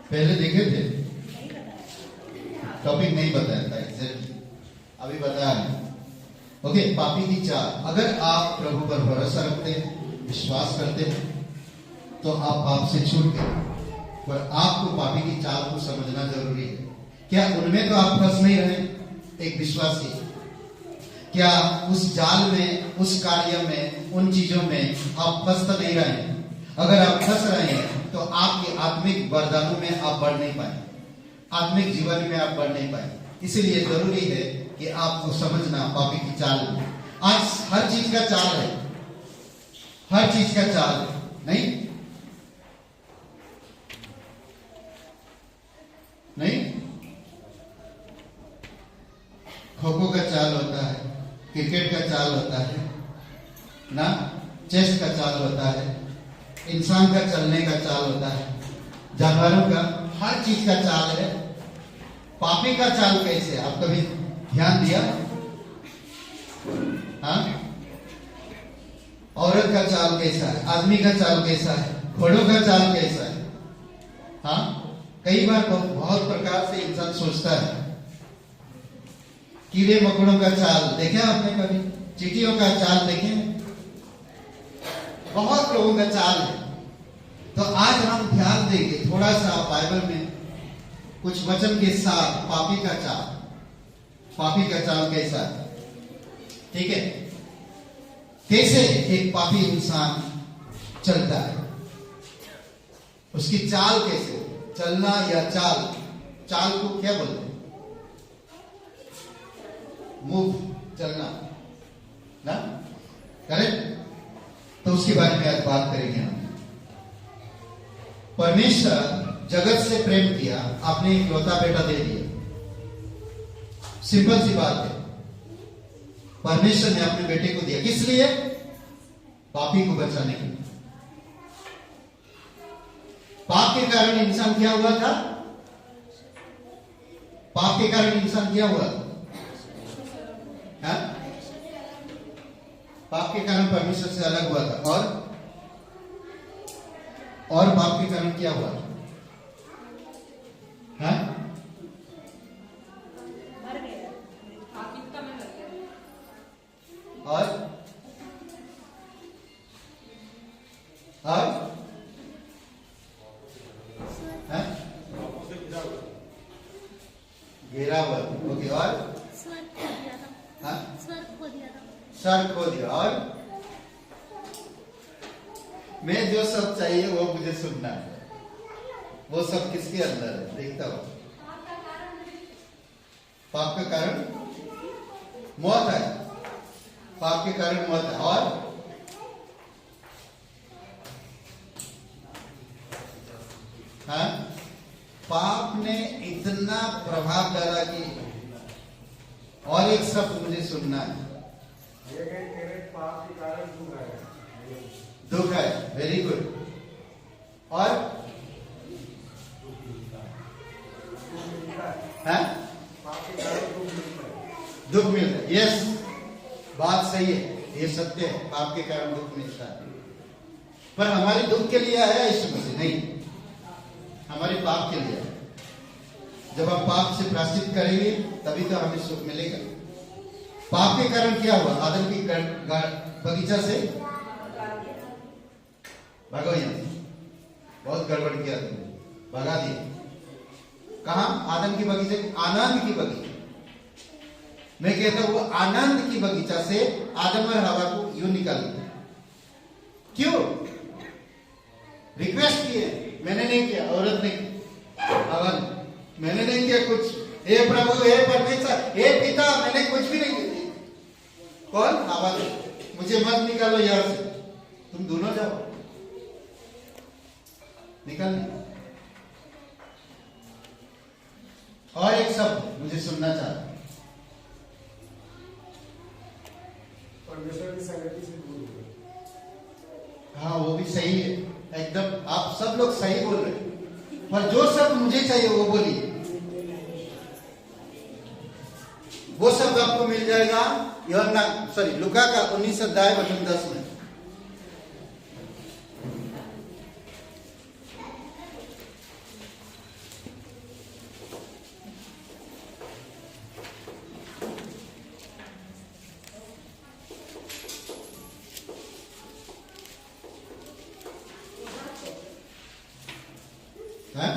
Speaker 1: पहले देखे थे? टॉपिक नहीं बताया था एग्जैक्टली, अभी बताया नहीं। ओके, पापी की चाल। अगर आप प्रभु पर भरोसा रखते हैं, विश्वास करते हैं, तो आप पाप से छूट गए। पर आपको पापी की चाल को समझना जरूरी है। क्या उनमें तो आप फंस नहीं रहे? एक विश्वासी, क्या उस जाल में, उस कार्य में, उन चीजों में आप फंस तो नहीं रहे? अगर आप फंस रहे हैं तो आपके आत्मिक वरदानों में आप बढ़ नहीं पाए, आत्मिक जीवन में आप बढ़ नहीं पाए। इसीलिए जरूरी है कि आपको समझना पापी की चाल में। आज हर चीज का चाल है, हर चीज का चाल है, नहीं नहीं। खो खो का चाल होता है, क्रिकेट का चाल होता है ना, चेस का चाल होता है, इंसान का चलने का चाल होता है, जानवरों का, हर चीज का चाल है। पापी का चाल कैसे, आप कभी ध्यान दिया? हाँ, औरत का चाल कैसा है, आदमी का चाल कैसा है, घोड़ों का चाल कैसा है? हाँ, कई बार बहुत प्रकार से इंसान सोचता है। कीड़े मकोड़ों का चाल देखे आपने कभी? चींटियों का चाल देखे? बहुत लोगों का चाल है। तो आज हम ध्यान देंगे थोड़ा सा बाइबल में कुछ वचन के साथ पापी का चाल, पापी का चाल कैसा है, ठीक है? कैसे एक पापी इंसान चलता है, उसकी चाल कैसे, चलना या चाल, चाल को क्या बोलते हैं? मूव, चलना ना, करेक्ट? तो उसके बारे में आज बात करेंगे हम। परमेश्वर जगत से प्रेम किया, आपने इकलौता बेटा दे दिया। सिंपल सी बात है, परमेश्वर ने अपने बेटे को दिया, किस लिए? पापी को बचाने के लिए। पाप के कारण इंसान क्या हुआ था? पाप के कारण इंसान क्या हुआ? हाँ? पाप के कारण परमेश्वर से अलग हुआ था, और पाप के कारण क्या हुआ? हाँ? और घेरा हुआ, ओके, और सर खो दिया। और मैं जो सब चाहिए वो मुझे सुनना है, वो सब किसके अंदर है? देखता हूं। पाप के कारण मौत है, पाप के कारण मौत है। और हाँ, पाप ने इतना प्रभाव डाला कि, और एक शब्द मुझे सुनना है, पाप के कारण दुख है। Very good. और है, दुख मिलता है। यस, बात सही है, ये सत्य है, पाप के कारण दुख मिलता है। पर हमारे दुख के लिए आया यीशु मसीह? नहीं, हमारे पाप के लिए। जब हम पाप से प्रायश्चित करेंगे तभी तो हमें सुख मिलेगा। पाप के कारण क्या हुआ? आदम की बगीचा से भागो, यहां बहुत गड़बड़ किया तुमने, भगा दिए। कहा? आदम की बगीचे, आनंद की बगीचा। मैं कहता हूं वो आनंद की बगीचा से आदम और हवा को यूं निकाल दिया। क्यों? रिक्वेस्ट किए, मैंने नहीं किया, औरत ने हवा ने, मैंने नहीं किया कुछ। हे प्रभु, हे परमेश्वर, हे पिता, मैंने कुछ भी नहीं किया। कौन? हवा ने, मुझे मत निकालो यहां से, तुम दोनों जाओ, निकल। और एक शब्द मुझे सुनना चाहता,
Speaker 4: परमेश्वर की संगति से दूर हो।
Speaker 1: हाँ, वो भी सही है एकदम, आप सब लोग सही बोल रहे हैं। पर जो शब्द मुझे चाहिए वो बोलिए, वो शब्द आपको मिल जाएगा यूहन्ना, सॉरी, लूका का 19 अध्याय वचन 10 में। हैं?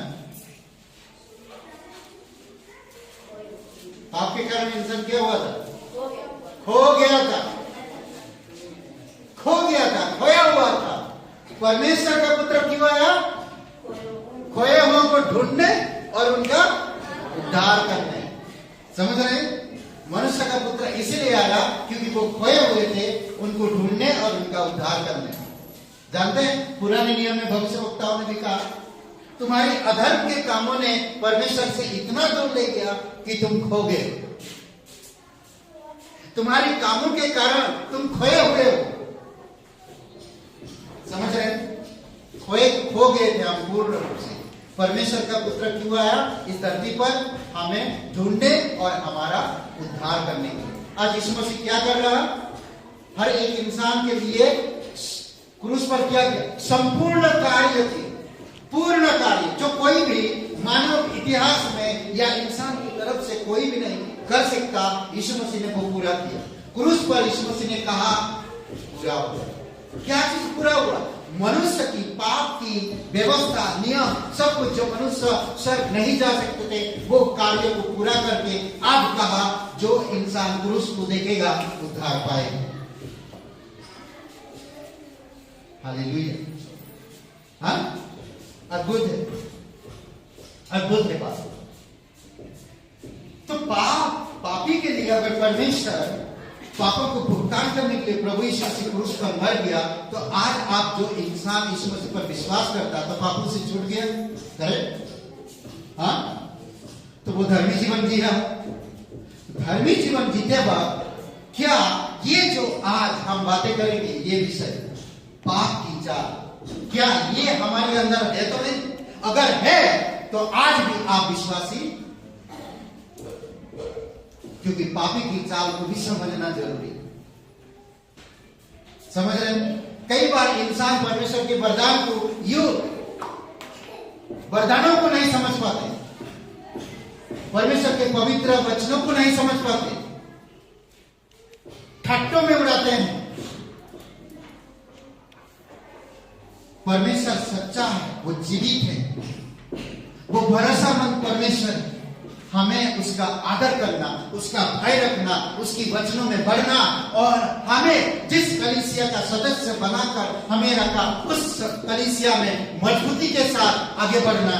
Speaker 1: पाप के कारण इंसान क्या हुआ था? खो गया था, खो गया था, खोया हुआ था। परमेश्वर का पुत्र क्यों आया? खोए हुओं को ढूंढने और उनका उद्धार करने। समझ रहे हैं? मनुष्य का पुत्र इसलिए आया क्योंकि वो खोए हुए थे, उनको ढूंढने और उनका उद्धार करने। जानते हैं, पुराने नियम में भविष्यवक्ताओं ने भी कहा, तुम्हारी अधर्म के कामों ने परमेश्वर से इतना दूर ले गया कि तुम खो गए। तुम्हारी कामों के कारण तुम खोए हुए हो। समझ रहे हैं? खो गए थे हम पूर्ण रूप से। परमेश्वर का पुत्र क्यों आया इस धरती पर? हमें ढूंढने और हमारा उद्धार करने के लिए। आज यीशु मसीह क्या कर रहा? हर एक इंसान के लिए क्रूस पर क्या किया? संपूर्ण कार्य थे, पूर्ण कार्य जो कोई भी मानव इतिहास में या इंसान की तरफ से कोई भी नहीं कर सकता, यीशु मसीह ने वो पूरा किया। क्रूस पर यीशु मसीह ने कहा पूरा हुआ। क्या चीज पूरा हुआ? मनुष्य की पाप की व्यवस्था, नियम, सब कुछ जो मनुष्य स्वर्ग नहीं जा सकते थे, वो कार्य को पूरा करके अब कहा जो इंसान क्रूस को देखेगा उद्धार पाएगा। हालेलुया। हाँ, अद्भुत है, अद्भुत है बात। तो पापी के लिए अगर परमेश्वर पापों को भुगतान करने के लिए प्रभु यीशु मसीह क्रूस पर मर गया, तो आज आप जो इंसान यीशु मसीह पर विश्वास करता तो पापों से छूट गया, करेक्ट? हाँ, तो वो धर्मी जीवन जी रहा। धर्मी जीवन जीते वक्त क्या ये जो आज हम बातें करेंगे, ये विषय पाप की चाल, क्या ये हमारे अंदर है तो नहीं? अगर है तो आज भी आप विश्वासी, क्योंकि पापी की चाल को भी समझना जरूरी है। समझ रहे हैं? कई बार इंसान परमेश्वर के वरदान को, वरदानों को नहीं समझ पाते, परमेश्वर के पवित्र वचनों को नहीं समझ पाते, ठट्टों में उड़ाते हैं। परमेश्वर सच्चा है, वो जीवित है, वो भरोसामंद परमेश्वर है। हमें उसका आदर करना, उसका भय रखना, उसकी वचनों में बढ़ना और हमें जिस कलीसिया का सदस्य बनाकर हमें रखा, उस कलीसिया में मजबूती के साथ आगे बढ़ना,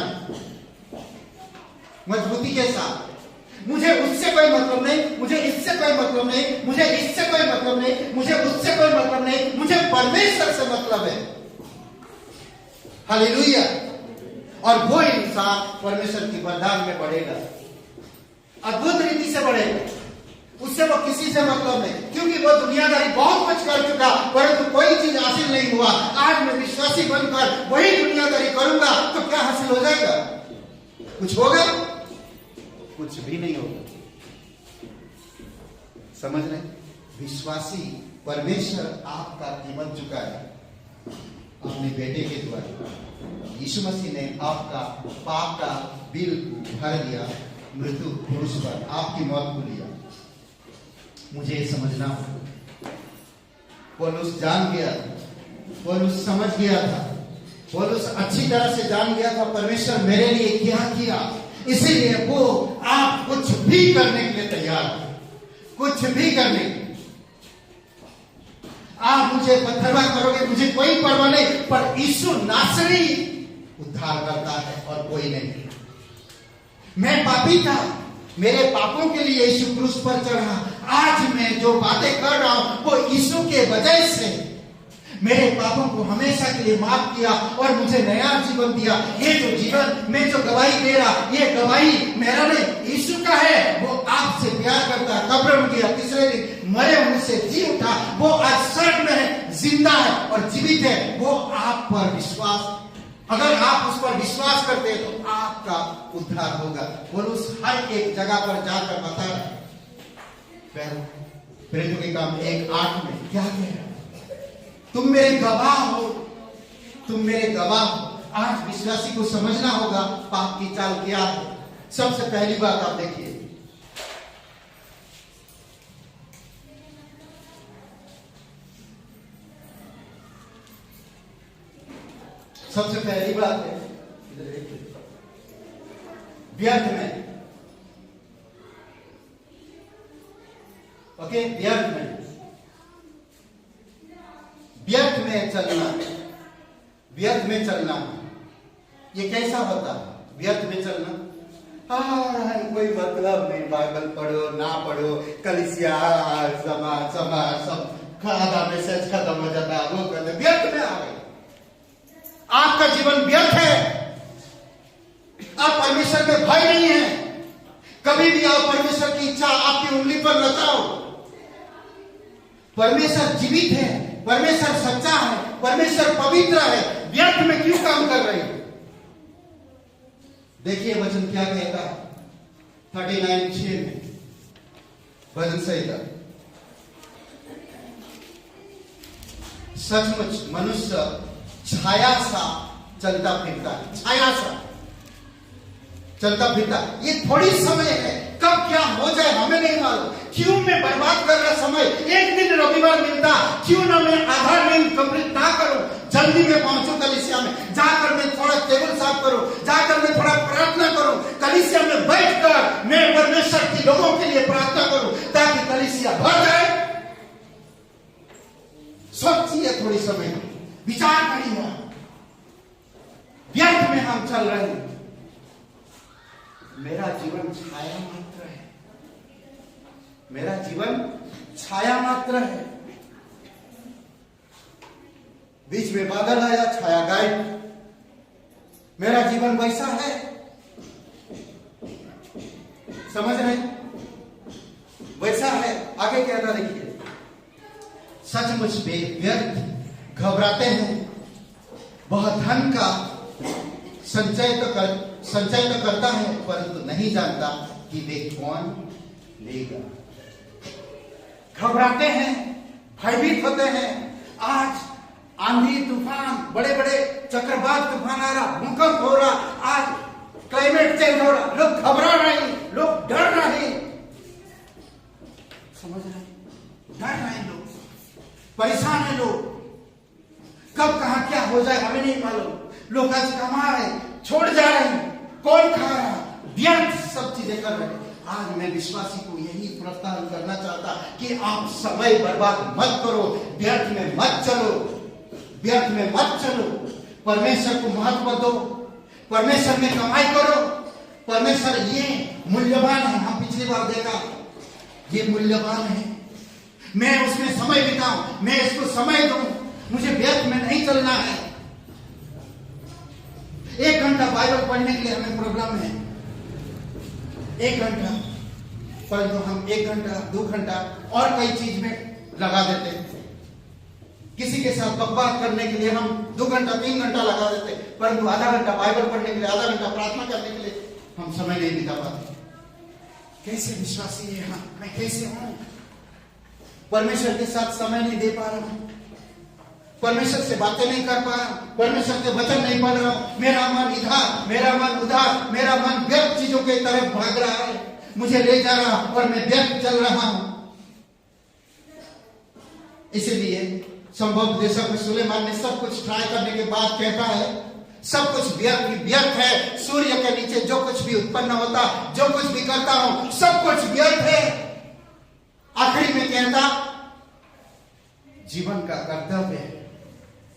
Speaker 1: मजबूती के साथ। मुझे उससे कोई मतलब नहीं, मुझे इससे कोई मतलब नहीं, मुझे इससे कोई मतलब नहीं, मुझे उससे कोई मतलब नहीं, मुझे परमेश्वर से मतलब है। हालेलुया। और वो इंसान परमेश्वर की वरदान में बढ़ेगा, अद्भुत रीति से बढ़ेगा। उससे वो किसी से मतलब नहीं, क्योंकि वो दुनियादारी बहुत कुछ कर चुका, परंतु कोई चीज हासिल नहीं हुआ। आज मैं विश्वासी बनकर वही दुनियादारी करूंगा तो क्या हासिल हो जाएगा? कुछ होगा? कुछ भी नहीं होगा। समझ रहे? विश्वासी, परमेश्वर आपका कीमत चुकाया अपने बेटे के द्वारा। यीशु मसीह ने आपका पाप का बिल भर दिया, मृत्यु क्रूस पर आपकी मौत को लिया। मुझे ये समझना होगा। पौलुस जान गया, पौलुस समझ गया था, पौलुस अच्छी तरह से जान गया था परमेश्वर मेरे लिए क्या किया, इसीलिए वो आप कुछ भी करने के लिए तैयार है, कुछ भी करने के लिए। आप मुझे पत्थरवा करोगे, मुझे कोई परवाह नहीं, पर यीशु नासरी उद्धार करता है और कोई नहीं। मैं पापी था, मेरे पापों के लिए यीशु क्रूस पर चढ़ा। आज मैं जो बातें कर रहा हूं वो यीशु के वजह से मेरे पापों को हमेशा के लिए माफ किया और मुझे नया जीवन दिया। ये जो जीवन मैं जो गवाही दे रहा, ये गवाही मेरा नहीं, यीशु का है। वो आपसे प्यार करता है, कब्र में गया, तीसरे दिन मरे हुए से जी उठा, वो आज स्वर्ग में है, जिंदा है और जीवित है। वो आप पर विश्वास, अगर आप उस पर विश्वास करते हैं तो आपका उद्धार होगा। पौलुस हर एक जगह पर जाकर बता रहा है। प्रेरितों के काम 1:8 में क्या कह रहा है? तुम मेरे गवाह हो, तुम मेरे गवाह हो। आज विश्वासी को समझना होगा पाप की चाल क्या है। सबसे पहली बात आप देखिए, सबसे पहली बात है,
Speaker 3: व्यर्थ में, ओके, व्यर्थ में चलना, व्यर्थ में चलना, ये कैसा होता है? व्यर्थ में चलना, कोई मतलब नहीं, बाइबल पढ़ो ना पढ़ो, कलीसिया समाज सब आधा मैसेज खत्म हो जाता है, वो करते व्यर्थ में आ गए। आपका जीवन व्यर्थ है, आप परमेश्वर में भय नहीं है। कभी भी आप परमेश्वर की इच्छा आपकी उंगली पर रचाओ। परमेश्वर जीवित है, परमेश्वर सच्चा है, परमेश्वर पवित्र है, व्यर्थ में क्यों काम कर रहे हैं? देखिए वचन क्या कहता है 39:6 में, भजन संहिता। सचमुच मनुष्य छाया सा चलता फिरता है, छाया सा चलता फिरता, ये थोड़ी समय है, कब क्या हो जाए हमें नहीं मालूम। क्यों मैं बर्बाद कर रहा समय? एक दिन रविवार मिलता, क्यों ना मैं आधा दिन कंप्लीट ना करूं, जल्दी में पहुंचूं कलीसिया में, जाकर मैं थोड़ा टेबल साफ करूं, जाकर मैं थोड़ा प्रार्थना करूं, कलीसिया में बैठकर मैं परमेश्वर की लोगों के लिए प्रार्थना करूं, ताकि कलीसिया भर जाए। सोचिए थोड़ी समय, विचार करिए, व्यर्थ में हम चल रहे हैं। मेरा जीवन छाया मात्र है, मेरा जीवन छाया मात्र है। बीच में बादल आया, छाया गायब। मेरा जीवन वैसा है, समझ रहे? वैसा है। आगे क्या था देखिए, सचमुच वे व्यर्थ घबराते हैं, वह धन का संचय तो करता है, परंतु नहीं जानता कि वे कौन लेगा। घबराते हैं, भयभीत होते हैं। आज आंधी तूफान, बड़े बड़े चक्रवात तूफान आ रहा, भूकंप हो रहा, आज क्लाइमेट चेंज हो रहा, लोग घबरा रहे, लोग डर रहे, समझ रहे? डर रहे लोग, परेशान है लोग, कब कहां क्या हो जाए हमें नहीं मालूम। लोग आज कमा रहे, छोड़ जा रहे हैं, कौन खा रहा, व्यर्थ सब चीजें कर रहे हैं। आज मैं विश्वासी को यही प्रोत्साहन करना चाहता कि आप समय बर्बाद मत करो, व्यर्थ में मत चलो, व्यर्थ में मत चलो। परमेश्वर को महत्व दो, परमेश्वर में कमाई करो। परमेश्वर ये मूल्यवान है, हम पिछली बार देखा, ये मूल्यवान है। मैं उसमें समय बिताऊं, मैं इसको समय दूं, मुझे व्यर्थ में नहीं चलना है। 1 घंटा बाइबल पढ़ने के लिए हमें प्रॉब्लम है, 1 घंटा, परंतु हम 1 घंटा 2 घंटा और कई चीज में लगा देते हैं। किसी के साथ बकवास करने के लिए हम 2 घंटा 3 घंटा लगा देते, परंतु आधा घंटा बाइबल पढ़ने के लिए, आधा घंटा प्रार्थना करने के लिए हम समय नहीं बिता पाते। कैसे विश्वासी है हम, मैं कैसे हूं? परमेश्वर के साथ समय नहीं दे पा रहा हूं, परमेश्वर से बातें नहीं कर पा रहा हूं, परमेश्वर के वचन नहीं पढ़ रहा हूं। मेरा मन इधर, मेरा मन उधर, मेरा मन व्यर्थ चीजों की तरफ भाग रहा है, मुझे ले जा रहा और मैं व्यर्थ चल रहा हूं। इसीलिए संभव देशक में सुलेमान ने सब कुछ ट्राई करने के बाद कहता है, सब कुछ व्यर्थ है। सूर्य के नीचे जो कुछ भी उत्पन्न होता, जो कुछ भी करता हूं, सब कुछ व्यर्थ है। आखिरी में कहता, जीवन का कर्तव्य है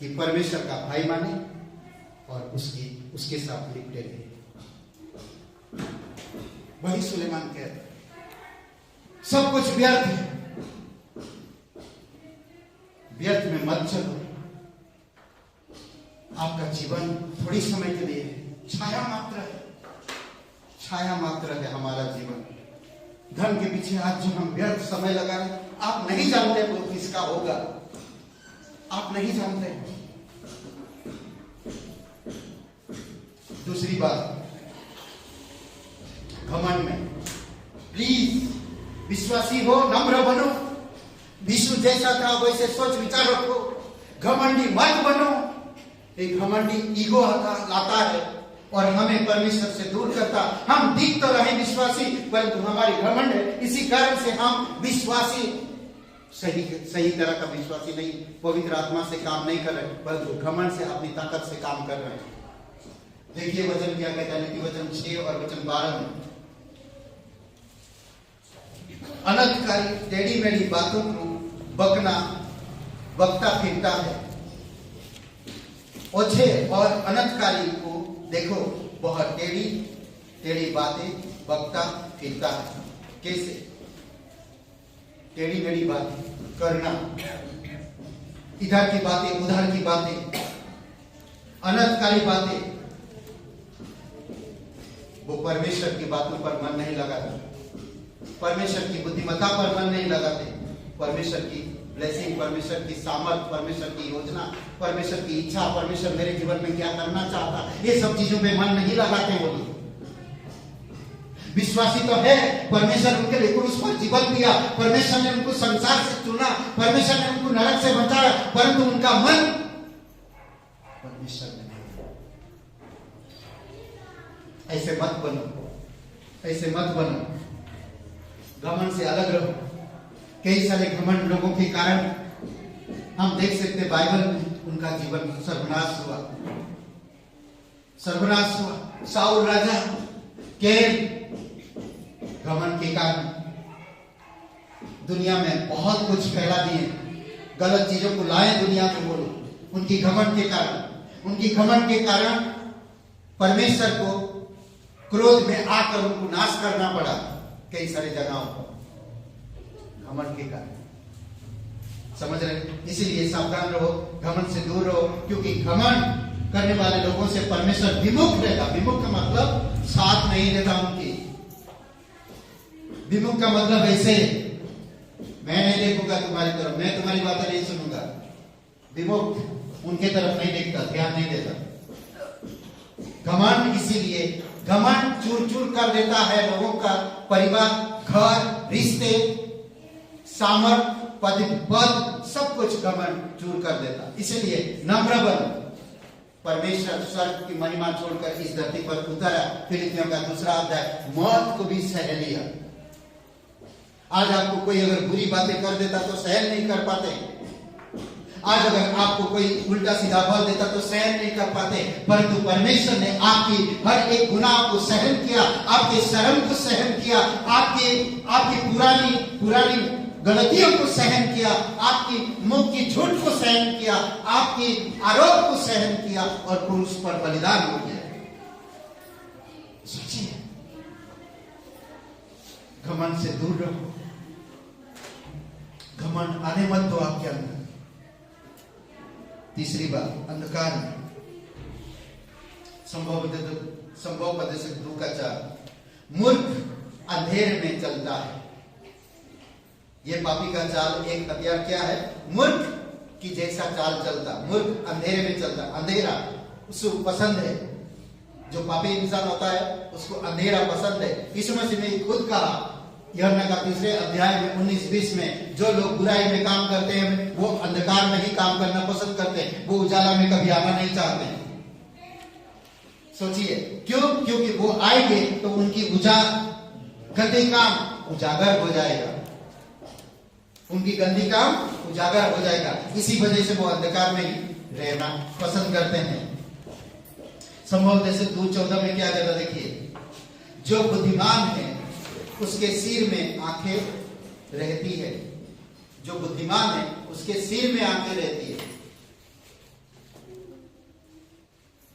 Speaker 3: कि परमेश्वर का भाई माने और उसके साथ लिपटे रहे। वही सुलेमान कहता, सब कुछ व्यर्थ है, व्यर्थ में मत चलो। आपका जीवन थोड़ी समय के लिए छाया मात्र है, छाया मात्र है हमारा जीवन। धन के पीछे आज जो हम व्यर्थ समय लगाए, आप नहीं जानते वो किसका होगा, आप नहीं जानते। दूसरी बात, घमंड में प्लीज विश्वासी हो, नम्र बनो, विष्णु जैसा था वैसे सोच विचार रखो, घमंडी मत बनो। एक घमंडी ईगो लाता है और हमें परमेश्वर से दूर करता। हम दिख तो रहे विश्वासी, परंतु हमारी घमंड है, इसी कारण से हम विश्वासी सही तरह का विश्वासी नहीं, पवित्र आत्मा से काम नहीं कर रहे, परंतु घमंड से, अपनी ताकत से काम कर रहे हैं।
Speaker 1: देखिए वचन क्या कहता है, नीति वचन 6 और वचन 12 में, अनर्थकारी टेढ़ी मेढ़ी बातों को बकना बकता फिरता है। ओछे और अनर्थकारी को देखो, बहुत टेढ़ी टेढ़ी बातें बकता फिरता है। कैसे? टेढ़ी मेढ़ी बातें करना, इधर की बातें उधर की बातें, अनर्थकारी बातें, वो परमेश्वर की बातों पर मन नहीं लगाते, परमेश्वर की बुद्धिमत्ता पर मन नहीं लगाते, परमेश्वर की ब्लेसिंग, परमेश्वर की सामर्थ, परमेश्वर की योजना, परमेश्वर की इच्छा, परमेश्वर मेरे जीवन में क्या करना चाहता, ये सब चीजों पे मन नहीं लगाते वो लोग। विश्वासी तो है, परमेश्वर उनके लिए क्रूस पर जीवन दिया, परमेश्वर ने उनको संसार से चुना, परमेश्वर ने उनको नरक से बचाया, परंतु उनका मन परमेश्वर ने नहीं। ऐसे मत बनो, ऐसे मत बनो, घमंड से अलग रहो। कई सारे घमंड लोगों के कारण हम देख सकते बाइबल में उनका जीवन सर्वनाश हुआ, सर्वनाश हुआ। साउल राजा केन घमंड के कारण दुनिया में बहुत कुछ फैला दिए, गलत चीजों को लाए दुनिया में वो लोग, उनकी घमंड के कारण, उनकी घमंड के कारण परमेश्वर को क्रोध में आकर उनको नाश करना पड़ा कई सारे जगहों पर, घमंड के कारण। समझ रहे? इसीलिए सावधान रहो, घमंड से दूर रहो, क्योंकि घमंड करने वाले लोगों से परमेश्वर विमुख रहेगा। विमुख का मतलब साथ नहीं देता उनकी। विमुख का मतलब ऐसे, मैं नहीं देखूंगा तुम्हारी तरफ, मैं तुम्हारी बातें नहीं सुनूंगा। विमुख उनके तरफ नहीं देखता, ध्यान नहीं देता। घमंड, इसीलिए घमंड चूर चूर कर देता है लोगों का परिवार, घर, रिश्ते, सामर्थ, पद, सब कुछ घमंड चूर कर देता। इसलिए नम्र बनो। परमेश्वर स्वर्ग की महिमा छोड़कर इस धरती पर उतरा। फिलिपियों का 2 अध्याय, मौत को भी सह लिया। आज आपको कोई अगर बुरी बातें कर देता तो सहन नहीं कर पाते, आज अगर आपको कोई उल्टा सीधा बोल देता तो सहन नहीं कर पाते, परंतु परमेश्वर ने आपकी हर एक गुनाह को सहन किया, आपके शर्म को सहन किया, आपकी पुरानी गलतियों को सहन किया, आपकी मुंह की झूठ को सहन किया, आपकी आरोप को सहन किया और क्रूस पर बलिदान हो गया। सोचिए, घमंड से दूर रहो, घमंड आने मत दो आपके अंदर। तीसरी बात, अंधकार में संभव पदेशक 2 का 4, मूर्ख अंधेरे में चलता है। ये पापी का चाल एक हथियार क्या है? मूर्ख की जैसा चाल चलता, मूर्ख अंधेरे में चलता। अंधेरा उसको पसंद है, जो पापी इंसान होता है उसको अंधेरा पसंद है। यीशु मसीह ने खुद कहा यूहन्ना का 3 अध्याय में 19-20 में, जो लोग बुराई में काम करते हैं वो अंधकार में ही काम करना पसंद करते हैं, वो उजाला में कभी आना नहीं चाहते हैं। सोचिए क्यों? क्योंकि वो आएंगे तो उनकी गंदी काम उजागर हो जाएगा, उनकी गंदी काम उजागर हो जाएगा। इसी वजह से वो अंधकार में ही रहना पसंद करते हैं। संभव जैसे 2:14 में क्या कहता, देखिए, जो बुद्धिमान है उसके सिर में आंखें रहती है, जो बुद्धिमान है उसके सिर में आंखें रहती है।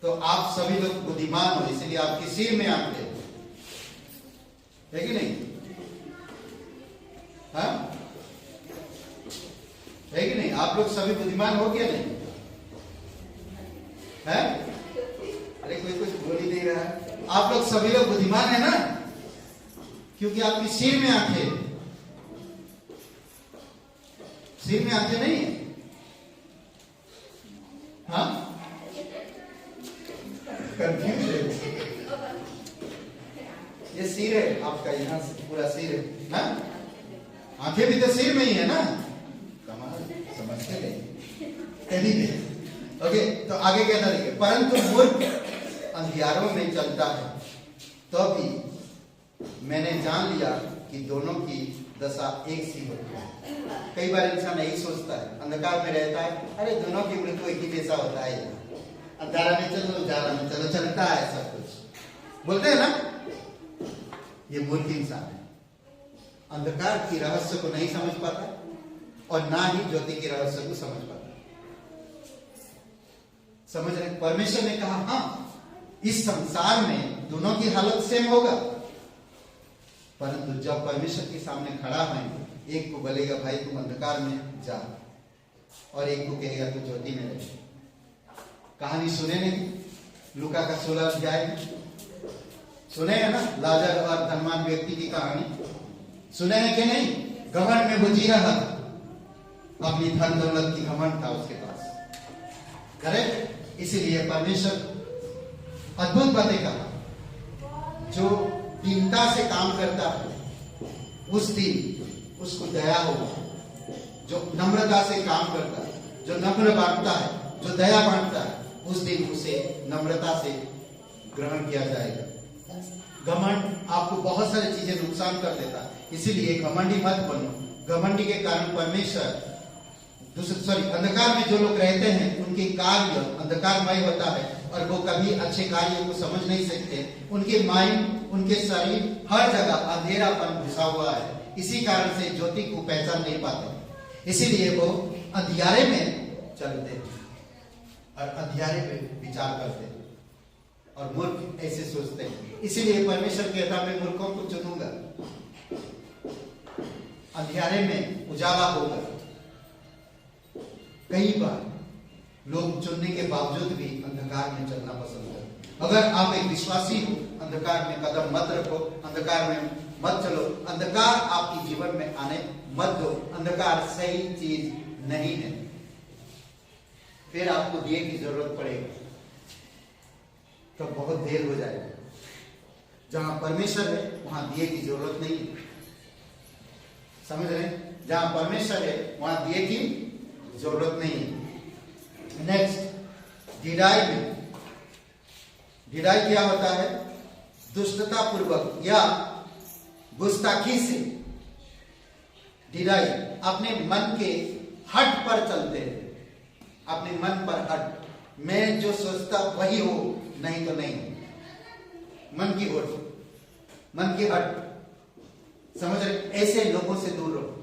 Speaker 1: तो आप सभी लोग बुद्धिमान हो, इसलिए आपके सिर में आंखें है कि नहीं? हाँ, है कि नहीं? आप लोग सभी बुद्धिमान हो क्या नहीं? है? अरे कोई कुछ बोल ही नहीं रहा है। आप लोग सभी लोग बुद्धिमान है ना, क्योंकि आपकी सिर में आंखें, सिर में आंखें नहीं है। हाँ, कंफ्यूज है। ये सिर है आपका, यहां से पूरा सिर है ना, आंखें भी तो सिर में ही है ना। कमाल, समझते नहीं। ओके, तो आगे कहता देखिए, परंतु मूर्ख अंधियारों में चलता है, तो भी मैंने जान लिया कि दोनों की दशा एक सी होती है। कई बार इंसान यही सोचता है, अंधकार में रहता है, अरे दोनों की मृत्यु एक ही जैसा होता है, अंधारा में चलो, उजाला में चलो, चलता है सब कुछ, बोलते हैं ना। ये मूर्ख इंसान है, अंधकार की रहस्य को नहीं समझ पाता और ना ही ज्योति के रहस्य को समझ पाता। समझ रहे? परमेश्वर ने कहा हाँ, इस संसार में दोनों की हालत सेम होगा, परंतु जब परमेश्वर के सामने खड़ा होंगे, एक को बोलेगा भाई तुम अंधकार में जा, और एक को कहेगा तू ज्योति में रह। कहानी सुने नहीं? लूका का 16 अध्याय सुने है ना, लाजर और धनवान व्यक्ति की कहानी सुने हैं कि नहीं? घमंड में वो जी रहा था, अपनी धन दौलत की घमंड था उसके पास, करेक्ट। इसीलिए परमेश्वर अद्भुत बातें कहा, जो दीनता से काम करता है उस दिन उसको दया होगा, जो नम्रता से काम करता है, जो नम्र बांटता है, जो दया बांटता है, उस दिन उसे नम्रता से ग्रहण किया जाएगा। घमंड आपको बहुत सारी चीजें नुकसान कर देता है, इसीलिए घमंडी मत बनो। घमंडी के कारण परमेश्वर अंधकार में जो लोग रहते हैं उनके कार्य अंधकारमय होता है और वो कभी अच्छे कार्यों को समझ नहीं सकते। उनके माइंड, उनके शरीर, हर जगह अंधेरापन घुसा हुआ है, इसी कारण से ज्योति को पहचान नहीं पाते, इसीलिए वो अंधियारे में चलते हैं और अंधियारे पे विचार करते हैं और मूर्ख ऐसे सोचते हैं। इसीलिए परमेश्वर कहता मैं मूर्खों को चुनूंगा, अंधियारे में उजाला होगा। कई बार लोग चुनने के बावजूद भी अंधकार में चलना पसंद करते। अगर आप एक विश्वासी हो, अंधकार में कदम मत रखो, अंधकार में मत चलो, अंधकार आपके जीवन में आने मत दो। अंधकार सही चीज नहीं है, फिर आपको दिए की जरूरत पड़ेगी तो बहुत देर हो जाएगी। जहां परमेश्वर है वहां दिए की जरूरत नहीं है, समझ रहे? जहां परमेश्वर है वहां दिए की जरूरत नहीं है। नेक्स्ट, ढिलाई में, ढिलाई क्या होता है? दुष्टता पूर्वक या गुस्ताखी से ढिलाई, अपने मन के हट पर चलते हैं, अपने मन पर हट, मैं जो सोचता वही हो, नहीं तो नहीं। मन की होठ, मन की हट, समझ रहे? ऐसे लोगों से दूर रहो।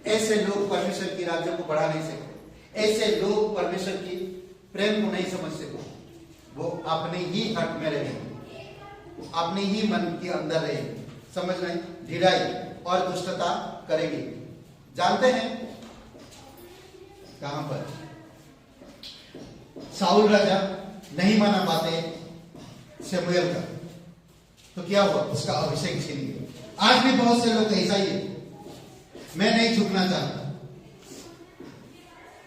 Speaker 1: ऐसे लोग परमेश्वर की राज्य को बढ़ा नहीं सकते, ऐसे लोग परमेश्वर की प्रेम को नहीं समझ सकते। वो अपने ही हट में रहेंगे, अपने ही मन के अंदर रहेंगे, समझ रहे? ढिलाई और दुष्टता करेंगे। जानते हैं कहां पर साउल राजा नहीं माना बातें शमूएल का, तो क्या हुआ? उसका अभिषेक छीन गया। आज भी बहुत से लोग ऐसा ही है, मैं नहीं झुकना चाहता,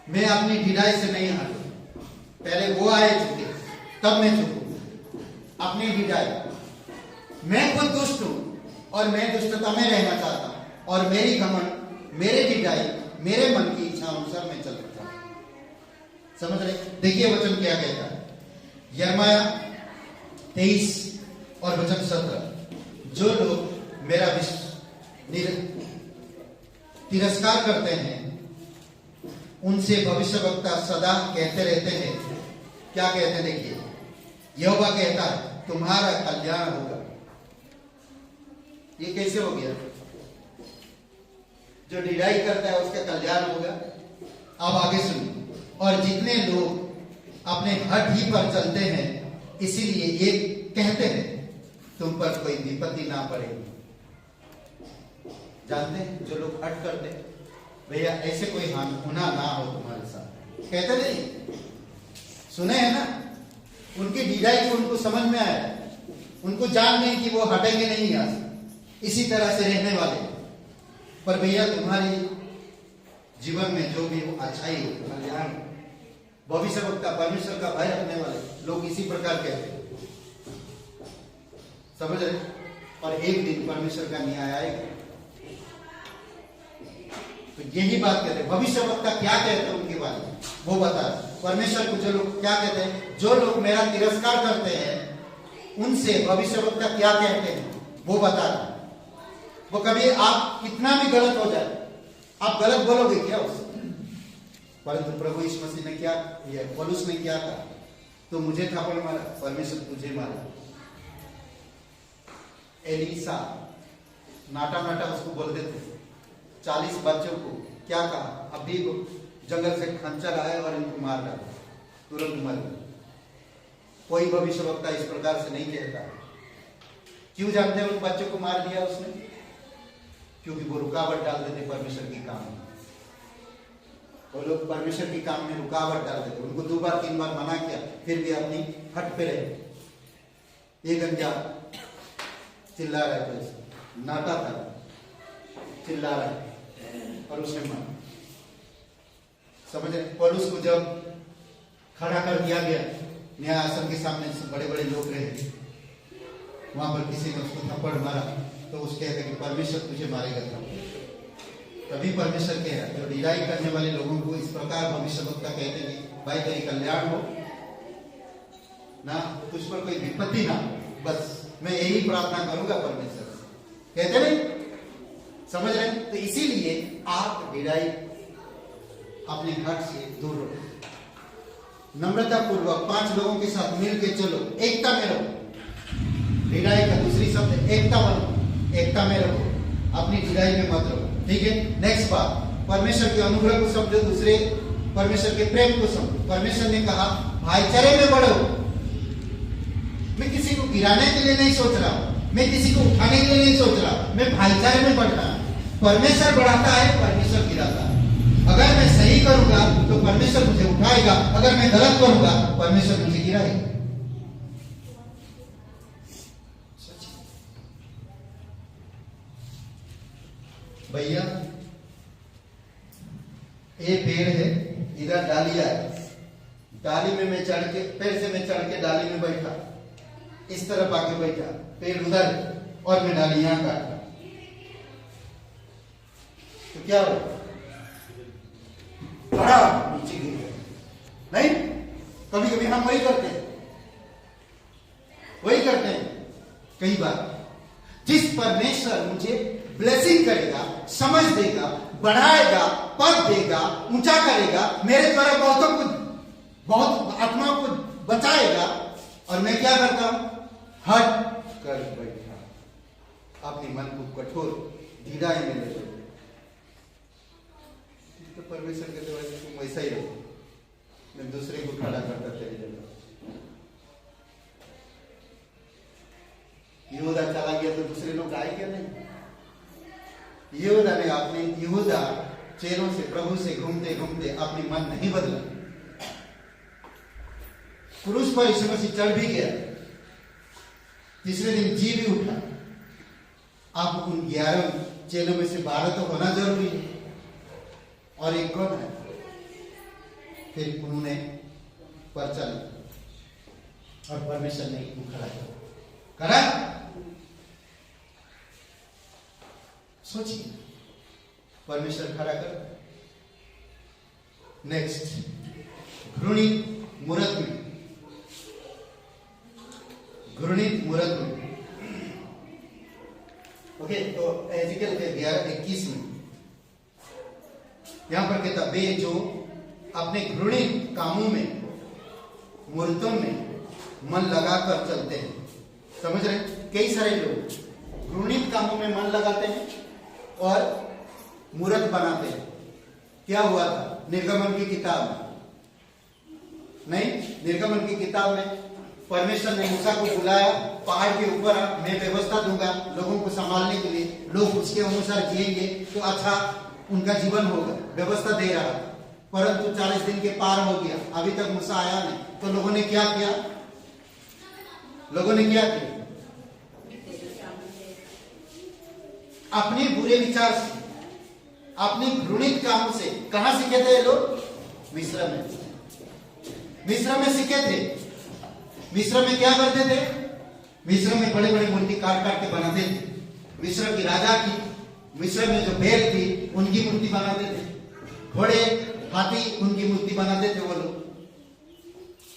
Speaker 1: मैं अपनी ढिलाई से नहीं हटूं, पहले वो आए झुके तब मैं झुकूं। अपनी ढिलाई, मैं खुद दुष्ट हूं और मैं दुष्टता में रहना चाहता हूं और मेरी घमंड, मेरे ढिलाई, मेरे मन की इच्छा अनुसार मैं चल रहा हूं। समझ रहे? देखिए वचन क्या कहता है, यिर्मयाह 23 और वचन 17, जो लोग मेरा तिरस्कार करते हैं उनसे भविष्यवक्ता सदा कहते रहते हैं, क्या कहते हैं? देखिए, यहोवा कहता है तुम्हारा कल्याण होगा। ये कैसे हो गया? जो ढिलाई करता है उसका कल्याण होगा। अब आगे सुनिए, और जितने लोग अपने हट ही पर चलते हैं, इसीलिए ये कहते हैं तुम पर कोई विपत्ति ना पड़ेगी। जानते हैं जो लोग हट करते, भैया ऐसे कोई होना ना हो तुम्हारे साथ, कहते नहीं? सुने हैं ना? उनकी ढिलाई को उनको समझ में आया, उनको जान नहीं कि वो हटेंगे नहीं यहाँ से, इसी तरह से रहने वाले। पर भैया तुम्हारी जीवन में जो भी अच्छाई हो, कल्याण, भविष्यवक्ता, परमेश्वर का भय रखने वाले लोग इसी प्रकार कहते हैं, समझ रहे? और एक दिन परमेश्वर का न्याय आएगा, तो यही बात कहते हैं। भविष्यवक्ता क्या कहते हैं उनके बारे में वो बता। परमेश्वर को जो लोग क्या कहते हैं, जो लोग मेरा तिरस्कार करते हैं उनसे भविष्यवक्ता क्या कहते हैं वो बता। वो कभी आप कितना भी गलत हो जाए, आप गलत बोलोगे क्या उससे? परंतु प्रभु यीशु मसीह ने क्या, ये पौलुस ने क्या कहा, तो मुझे थप्पड़ मारा, परमेश्वर तुझे मारा। एलीसा नाटा नाटा उसको बोलते थे, 40 बच्चों को क्या कहा, अभी जंगल से खंचर आए और इनको मार डाला, तुरंत मर गए। कोई भविष्यवक्ता इस प्रकार से नहीं कहता। क्यों जानते हैं उन बच्चों को मार दिया उसने? क्योंकि वो रुकावट डालते थे परमेश्वर के काम में। वो लोग परमेश्वर के काम में रुकावट डालते थे। उनको 2 बार 3 बार मना किया, फिर भी अपनी हट पे रहे। एक गंजा चिल्ला रहे थे, नाटा था, चिल्ला रहे और उसने मारा। समझ रहे? पौलुस को जब खड़ा कर दिया गया न्याय आसन के सामने, बड़े बड़े लोग रहे, वहां पर किसी ने उसको थप्पड़ मारा, तो उसके कहते कि परमेश्वर तुझे मारेगा। तभी परमेश्वर कह रहा, जो ढिलाई करने वाले लोगों को इस प्रकार भविष्यवक्ता कहते कि भाई तेरी कल्याण हो ना, तुझ पर कोई विपत्ति ना, बस मैं यही प्रार्थना करूंगा परमेश्वर से, कहते नहीं? समझ रहे? तो इसीलिए आप ढिलाई अपने घर से दूर रहो, नम्रता पूर्वक 5 लोगों के साथ मिल के चलो, एकता में रहो। ढिलाई का दूसरी शब्द एकता बनो, एकता में रहो, अपनी ढिलाई में मत रहो। ठीक है? नेक्स्ट बात, परमेश्वर के अनुग्रह को समझो, दूसरे परमेश्वर के प्रेम को समझो। परमेश्वर ने कहा भाईचारे में बढ़ो। मैं किसी को गिराने के लिए नहीं सोच रहा, मैं किसी को उठाने के लिए नहीं सोच रहा, मैं भाईचारे में बढ़ना। परमेश्वर बढ़ाता है, परमेश्वर गिराता है। अगर मैं सही करूंगा तो परमेश्वर मुझे उठाएगा, अगर मैं गलत करूंगा परमेश्वर मुझे गिराएगा। भैया ये पेड़ है, इधर डालियां है, डाली में मैं चढ़ के, पेड़ से मैं चढ़ के डाली में बैठा, इस तरफ आके बैठा, पेड़ उधर और मैं डाली यहां काटा, तो क्या हो? बड़ा नीचे गिर गया। नहीं? कभी कभी हम वही करते हैं, वही करते हैं। कई बार जिस परमेश्वर मुझे ब्लेसिंग करेगा, समझ देगा, बढ़ाएगा, पद देगा, ऊंचा करेगा, मेरे द्वारा बहुतों को, बहुत आत्माओं को बचाएगा, और मैं क्या करता हूं? हट कर बैठा, अपने मन को कठोर ढिलाई में ले लो। तो परमेश्वर के द्वारा तुम वैसा ही रहो, मैं दूसरे को खड़ा करता तेरी जगह। यहूदा चला गया तो दूसरे लोग आए क्या? नहीं। यहूदा ने अपने, यहूदा चेलों से, प्रभु से घूमते घूमते अपनी मन नहीं बदला। क्रूस पर यीशु मसीह चढ़ भी गया, तीसरे दिन जी भी उठा। अब उन 11 चेलों में से 12 तो होना जरूरी है, और एक कौन है? फिर उन्होंने पर्चा लिया और परमेश्वर ने खड़ा करा। सोचिए, परमेश्वर खड़ा कर। नेक्स्ट, घृणित मूर्त में, घृणित मूर्त में। ओके, तो एजिकल के 11:21 में यहां पर कहता, वे जो अपने घृणित कामों में, मूर्तों में मन लगाकर चलते हैं। समझ रहे? कई सारे लोग घृणित कामों में मन लगाते हैं और मूर्त बनाते हैं। क्या हुआ था निर्गमन की किताब में? नहीं, निर्गमन की किताब में परमेश्वर ने मूसा को बुलाया, पहाड़ के ऊपर मैं व्यवस्था दूंगा लोगों को संभालने के लिए, लोग उसके अनुसार जिएंगे तो अच्छा उनका जीवन होगा, व्यवस्था दे रहा। परंतु 40 दिन के पार हो गया, अभी तक मूसा आया नहीं, तो लोगों ने क्या किया? लोगों ने क्या किया? अपने बुरे विचार से, अपने घृणित कामों से। कहां सीखे थे ये लोग? मिस्र में। मिस्र में सीखे थे। मिस्र में क्या करते थे? मिस्र में बड़े बड़े मूर्ति काट काट के बनाते थे। मिस्र की राजा की, मिस्र में जो बैल थी उनकी मूर्ति बनाते थे, घोड़े हाथी उनकी मूर्ति बनाते थे वो लोग।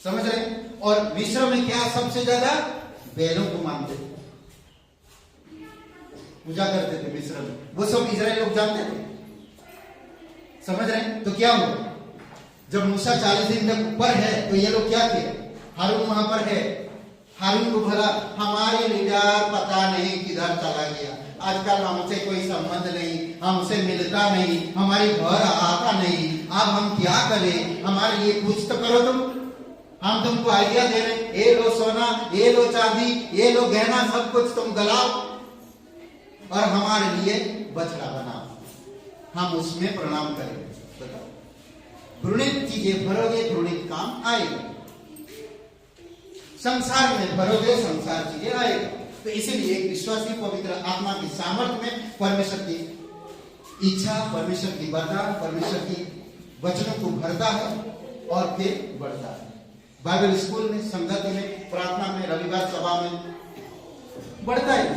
Speaker 1: समझ रहे? और मिस्र में क्या सबसे ज्यादा? बैलों को मानते थे, पूजा करते थे मिस्र में। वो सब इजराइल लोग जानते थे। समझ रहे? तो क्या हुआ? जब मूसा 40 दिन तक ऊपर है तो ये लोग क्या किए? हारून वहां पर है, हारून को भला हमारे लीडर पता नहीं किधर चला गया, आजकल हमसे कोई संबंध नहीं, हमसे मिलता नहीं, हमारे घर आता नहीं, अब हम क्या करें, हमारे लिए कुछ तो करो तुम, हम तुमको आइडिया दे रहे, ये लो सोना, ये लो चांदी, ये लो गहना, सब कुछ तुम गलाओ और हमारे लिए बछड़ा बनाओ, हम उसमें प्रणाम करेंगे। बताओ, घृणित चीजें भरोगे, घृणित काम आएगा, संसार में भरोगे, संसार चीजें आएगा। तो इसीलिए एक विश्वासी पवित्र आत्मा की सामर्थ्य में परमेश्वर की इच्छा, परमेश्वर की वरदान, परमेश्वर की वचनों को भरता है और फिर बढ़ता है। बाइबल स्कूल में, संगति में, प्रार्थना में, रविवार सभा में बढ़ता है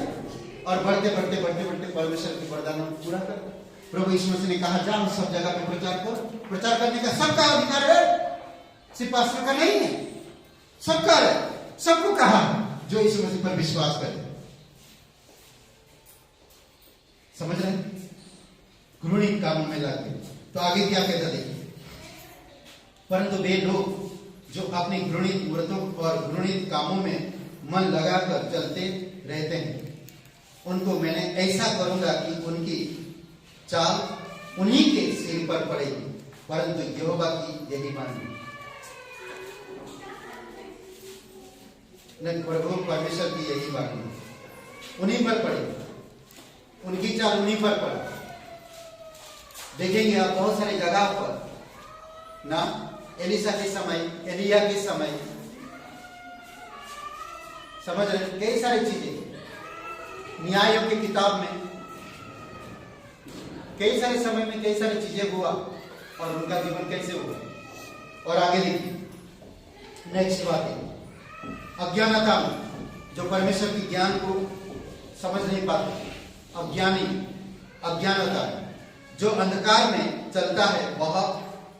Speaker 1: और बढ़ते बढ़ते बढ़ते बढ़ते परमेश्वर की वरदानों को पूरा करता है। प्रभु यीशु मसीह ने कहा, जाओ सब जगह पे प्रचार करो। प्रचार करने का सबका अधिकार है, सिर्फ पास्टर का नहीं है, सबका है, सबको कहा जो यीशु मसीह पर विश्वास करे। समझ रहे हैं? घृणित कामों में लगे तो आगे क्या कहता देखिए, परंतु वे लोग जो अपनी घृणित व्रतों और घृणित कामों में मन लगाकर चलते रहते हैं, उनको मैंने ऐसा करूंगा कि उनकी चाल उन्हीं के सिर पर पड़ेगी, परंतु यहोवा की यही वाणी। प्रभु परमेश्वर की यही वाणी उन्हीं पर पड़ेगी, उनकी चाल उन्हीं पर पड़े। देखेंगे आप बहुत सारे जगह पर ना, एलिसा के समय, एलिया के समय, समझ रहे, कई सारी चीजें न्यायों की किताब में कई सारे समय में कई सारी चीजें हुआ और उनका जीवन कैसे हुआ। और आगे देखिए नेक्स्ट बात है, अज्ञानता में जो परमेश्वर की ज्ञान को समझ नहीं पाते, अज्ञानी, अज्ञानता, जो अंधकार में चलता है वह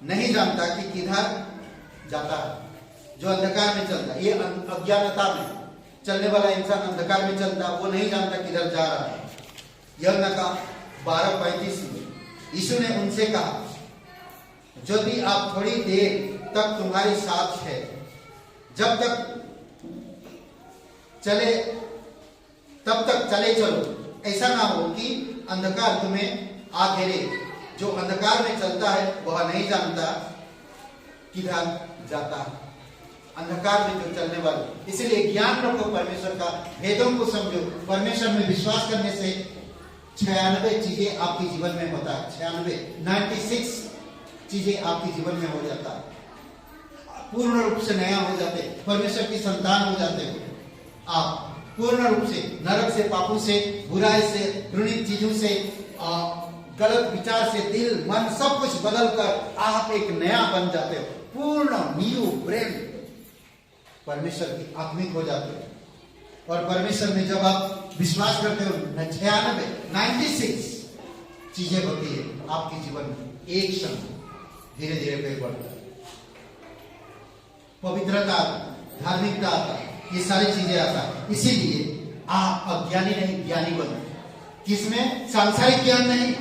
Speaker 1: नहीं जानता कि किधर जाता है। जो अंधकार में चलता है, ये अज्ञानता में चलने वाला इंसान अंधकार में चलता, वो नहीं जानता किधर जा रहा है। यह नका 12:35 में यीशु ने उनसे कहा, यदि आप थोड़ी देर तक तुम्हारे साथ है, जब तक चले तब तक चले चलो, ऐसा ना हो कि अंधकार तुम्हें आ घेरे। जो अंधकार में चलता है वह नहीं जानता किधर जाता है, अंधकार में जो चलने वाले। इसीलिए ज्ञान रखो परमेश्वर का, भेदों को समझो। परमेश्वर में विश्वास करने से 96 चीजें आपके जीवन में होता है, 96 चीजें आपके जीवन में हो जाता है, पूर्ण रूप से नया हो जाते, परमेश्वर की संतान हो जाते हो आप, पूर्ण रूप से नरक से, पापों से, बुराई से, घृणित चीजों से, गलत विचार से दिल मन सब कुछ बदलकर आप एक नया बन जाते हो, पूर्ण न्यू ब्रेन परमेश्वर की आत्मिक हो जाते हो। और परमेश्वर में जब आप विश्वास करते हो, 96 चीजें होती है आपके जीवन में, एक क्षण धीरे धीरे पेड़ बढ़ता है, पवित्रता, धार्मिकता आता है, ये सारी चीजें आता है। इसीलिए आप अज्ञानी नहीं, ज्ञानी बनो। किसमें? सांसारिक ज्ञान नहीं,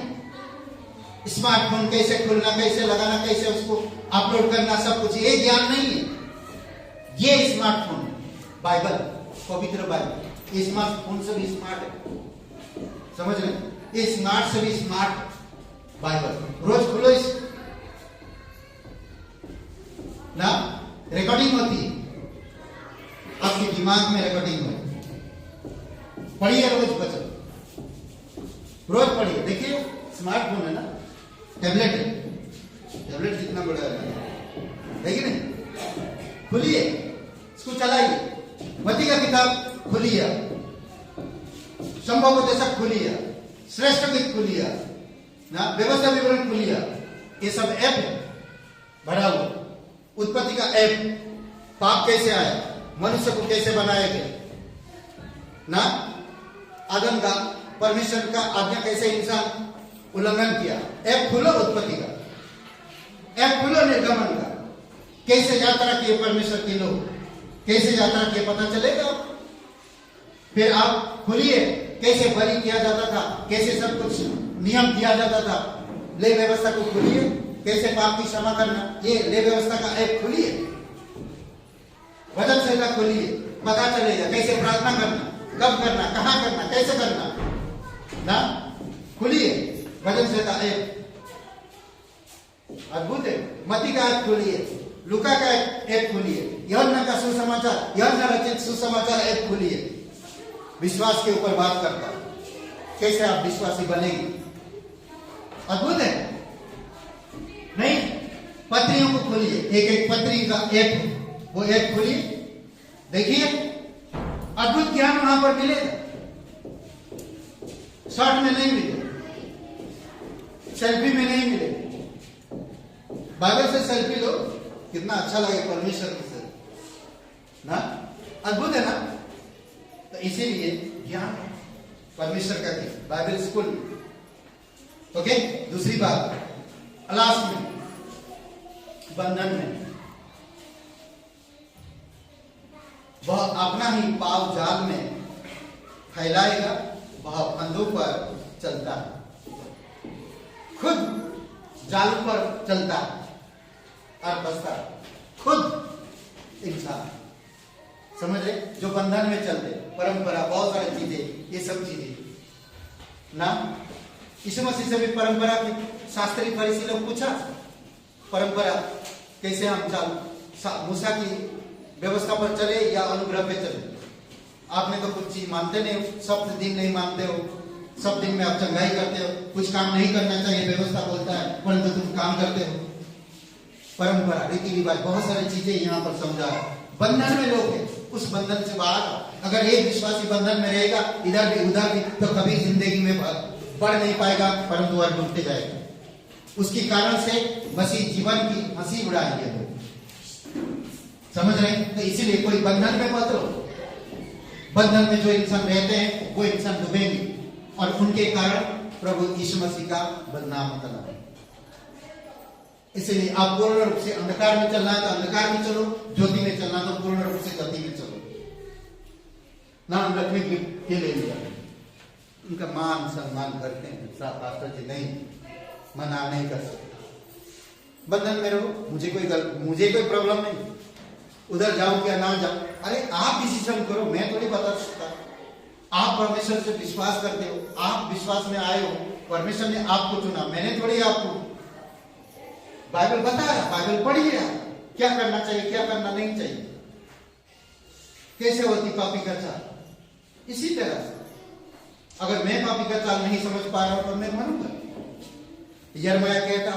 Speaker 1: स्मार्टफोन कैसे खोलना, कैसे लगाना, कैसे उसको अपलोड करना, सब कुछ ये ज्ञान नहीं है। ये स्मार्टफोन, बाइबल, पवित्र बाइबल, स्मार्टफोन से भी स्मार्ट है, समझ रहे? ये स्मार्ट से भी स्मार्ट बाइबल रोज खोलो, इस ना रिकॉर्डिंग होती है आपके दिमाग में, रिकॉर्डिंग हो, पढ़िए रोज वचन, रोज पढ़िए। देखिए स्मार्टफोन है ना, टैबलेट है, टैबलेट कितना बड़ा है, देखिए नहीं, खोलिए इसको, चलाइए, मत्ती का किताब खोलिए, संभवोपदेशक खोलिए, श्रेष्ठ गीत खोलिए ना, व्यवस्था विवरण खोलिए, ये सब ऐप है भरा हुआ, उत्पत्ति का ऐप, पाप कैसे आया, मनुष्य को कैसे बनाया गया ना, आदम का परमेश्वर का आज्ञा कैसे इंसान उल्लंघन किया, ऐप खुलो उत्पत्ति का, ऐप खुलो निर्गमन का, कैसे यात्रा किए परमेश्वर के लोग, कैसे यात्रा किए पता चलेगा। फिर आप खोलिए कैसे बलि किया जाता था, कैसे सब कुछ नियम किया जाता था, ले व्यवस्था को खोलिए, कैसे पाप की क्षमा करना, ये ले व्यवस्था का ऐप खोलिए, वचन संहिता खोलिए, पता चलेगा कैसे प्रार्थना करना, कब करना, कहां करना, कैसे करना ना। खोलिए वचन संहिता ऐप, अद्भुत है। मत्ती का ऐप खोलिए, लूका का ऐप खोलिए, यूहन्ना का सुसमाचार, यूहन्ना रचित सुसमाचार ऐप खोलिए। विश्वास के ऊपर बात करता है, कैसे आप विश्वासी बनेंगे, अद्भुत है। नहीं, पत्रियों को खोलिए, एक एक पत्री का ऐप, वो ऐप खोलिए, देखिए अद्भुत ज्ञान वहां पर मिलेगा, शॉर्ट में नहीं मिलेगा, सेल्फी में नहीं मिलेगा। बाइबल से सेल्फी लो, कितना अच्छा लगे परमेश्वर से ना, अद्भुत है ना। तो इसीलिए ज्ञान परमेश्वर का ज्ञान, बाइबल स्कूल। ओके, दूसरी बात, लास्ट में बंधन में वह अपना ही पाव जाल में फैलाएगा, वह फंदों पर चलता है, खुद जाल पर चलता है और बसता है, खुद इंसान, समझ रहे, जो बंधन में चलते, परंपरा, बहुत सारी चीजें, ये सब चीजें ना। यीशु मसीह से भी परंपरा की शास्त्री फरीसी लोग पूछा, परंपरा कैसे हम चल, मूसा की व्यवस्था पर चले या अनुग्रह पे चले। आपने तो कुछ चीज मानते नहीं हो, सब दिन नहीं मानते हो, सब दिन में आप चंगाई करते हो, कुछ काम नहीं करना चाहिए व्यवस्था बोलता है, परंतु तुम काम करते हो। परंपरा, रीति रिवाज, बहुत सारी चीजें यहाँ पर समझा है। बंधन में लोग हैं, उस बंधन से बाहर, अगर एक विश्वासी बंधन में रहेगा, इधर भी उधर भी, तो कभी जिंदगी में बढ़ नहीं पाएगा, परंतु वह डूबते जाएगा। उसके कारण से मसीह जीवन की हंसी उड़ाई है, समझ रहे हैं। तो इसीलिए कोई बंधन में मत रहो, बंधन में जो इंसान रहते हैं वो इंसान डूबेंगे, और उनके कारण प्रभु यीशु मसीह का बदनाम होता है। इसलिए आप पूर्ण रूप से अंधकार में चलना है तो अंधकार में चलो, ज्योति में चलना तो पूर्ण रूप से ज्योति में चलो। नाम रखने के लिए लिया, उनका मान सम्मान करते हैं, पास्टर जी नहीं, मना नहीं कर सकते। बंधन में रहो, मुझे कोई प्रॉब्लम नहीं, उधर जाऊं या ना जाऊं, अरे आप डिसीजन करो, मैं थोड़ी बता सकता। आप परमेश्वर से विश्वास करते हो, आप विश्वास में आए हो, परमेश्वर ने आपको चुना, मैंने थोड़ी आपको। बाइबल बता रहा, बाइबल पढ़िए क्या करना चाहिए, क्या करना नहीं चाहिए, कैसे होती पापी का चाल। इसी तरह से अगर मैं पापी का चाल नहीं समझ पा रहा हूं तो मैं मानूंगा। यिर्मयाह कहता,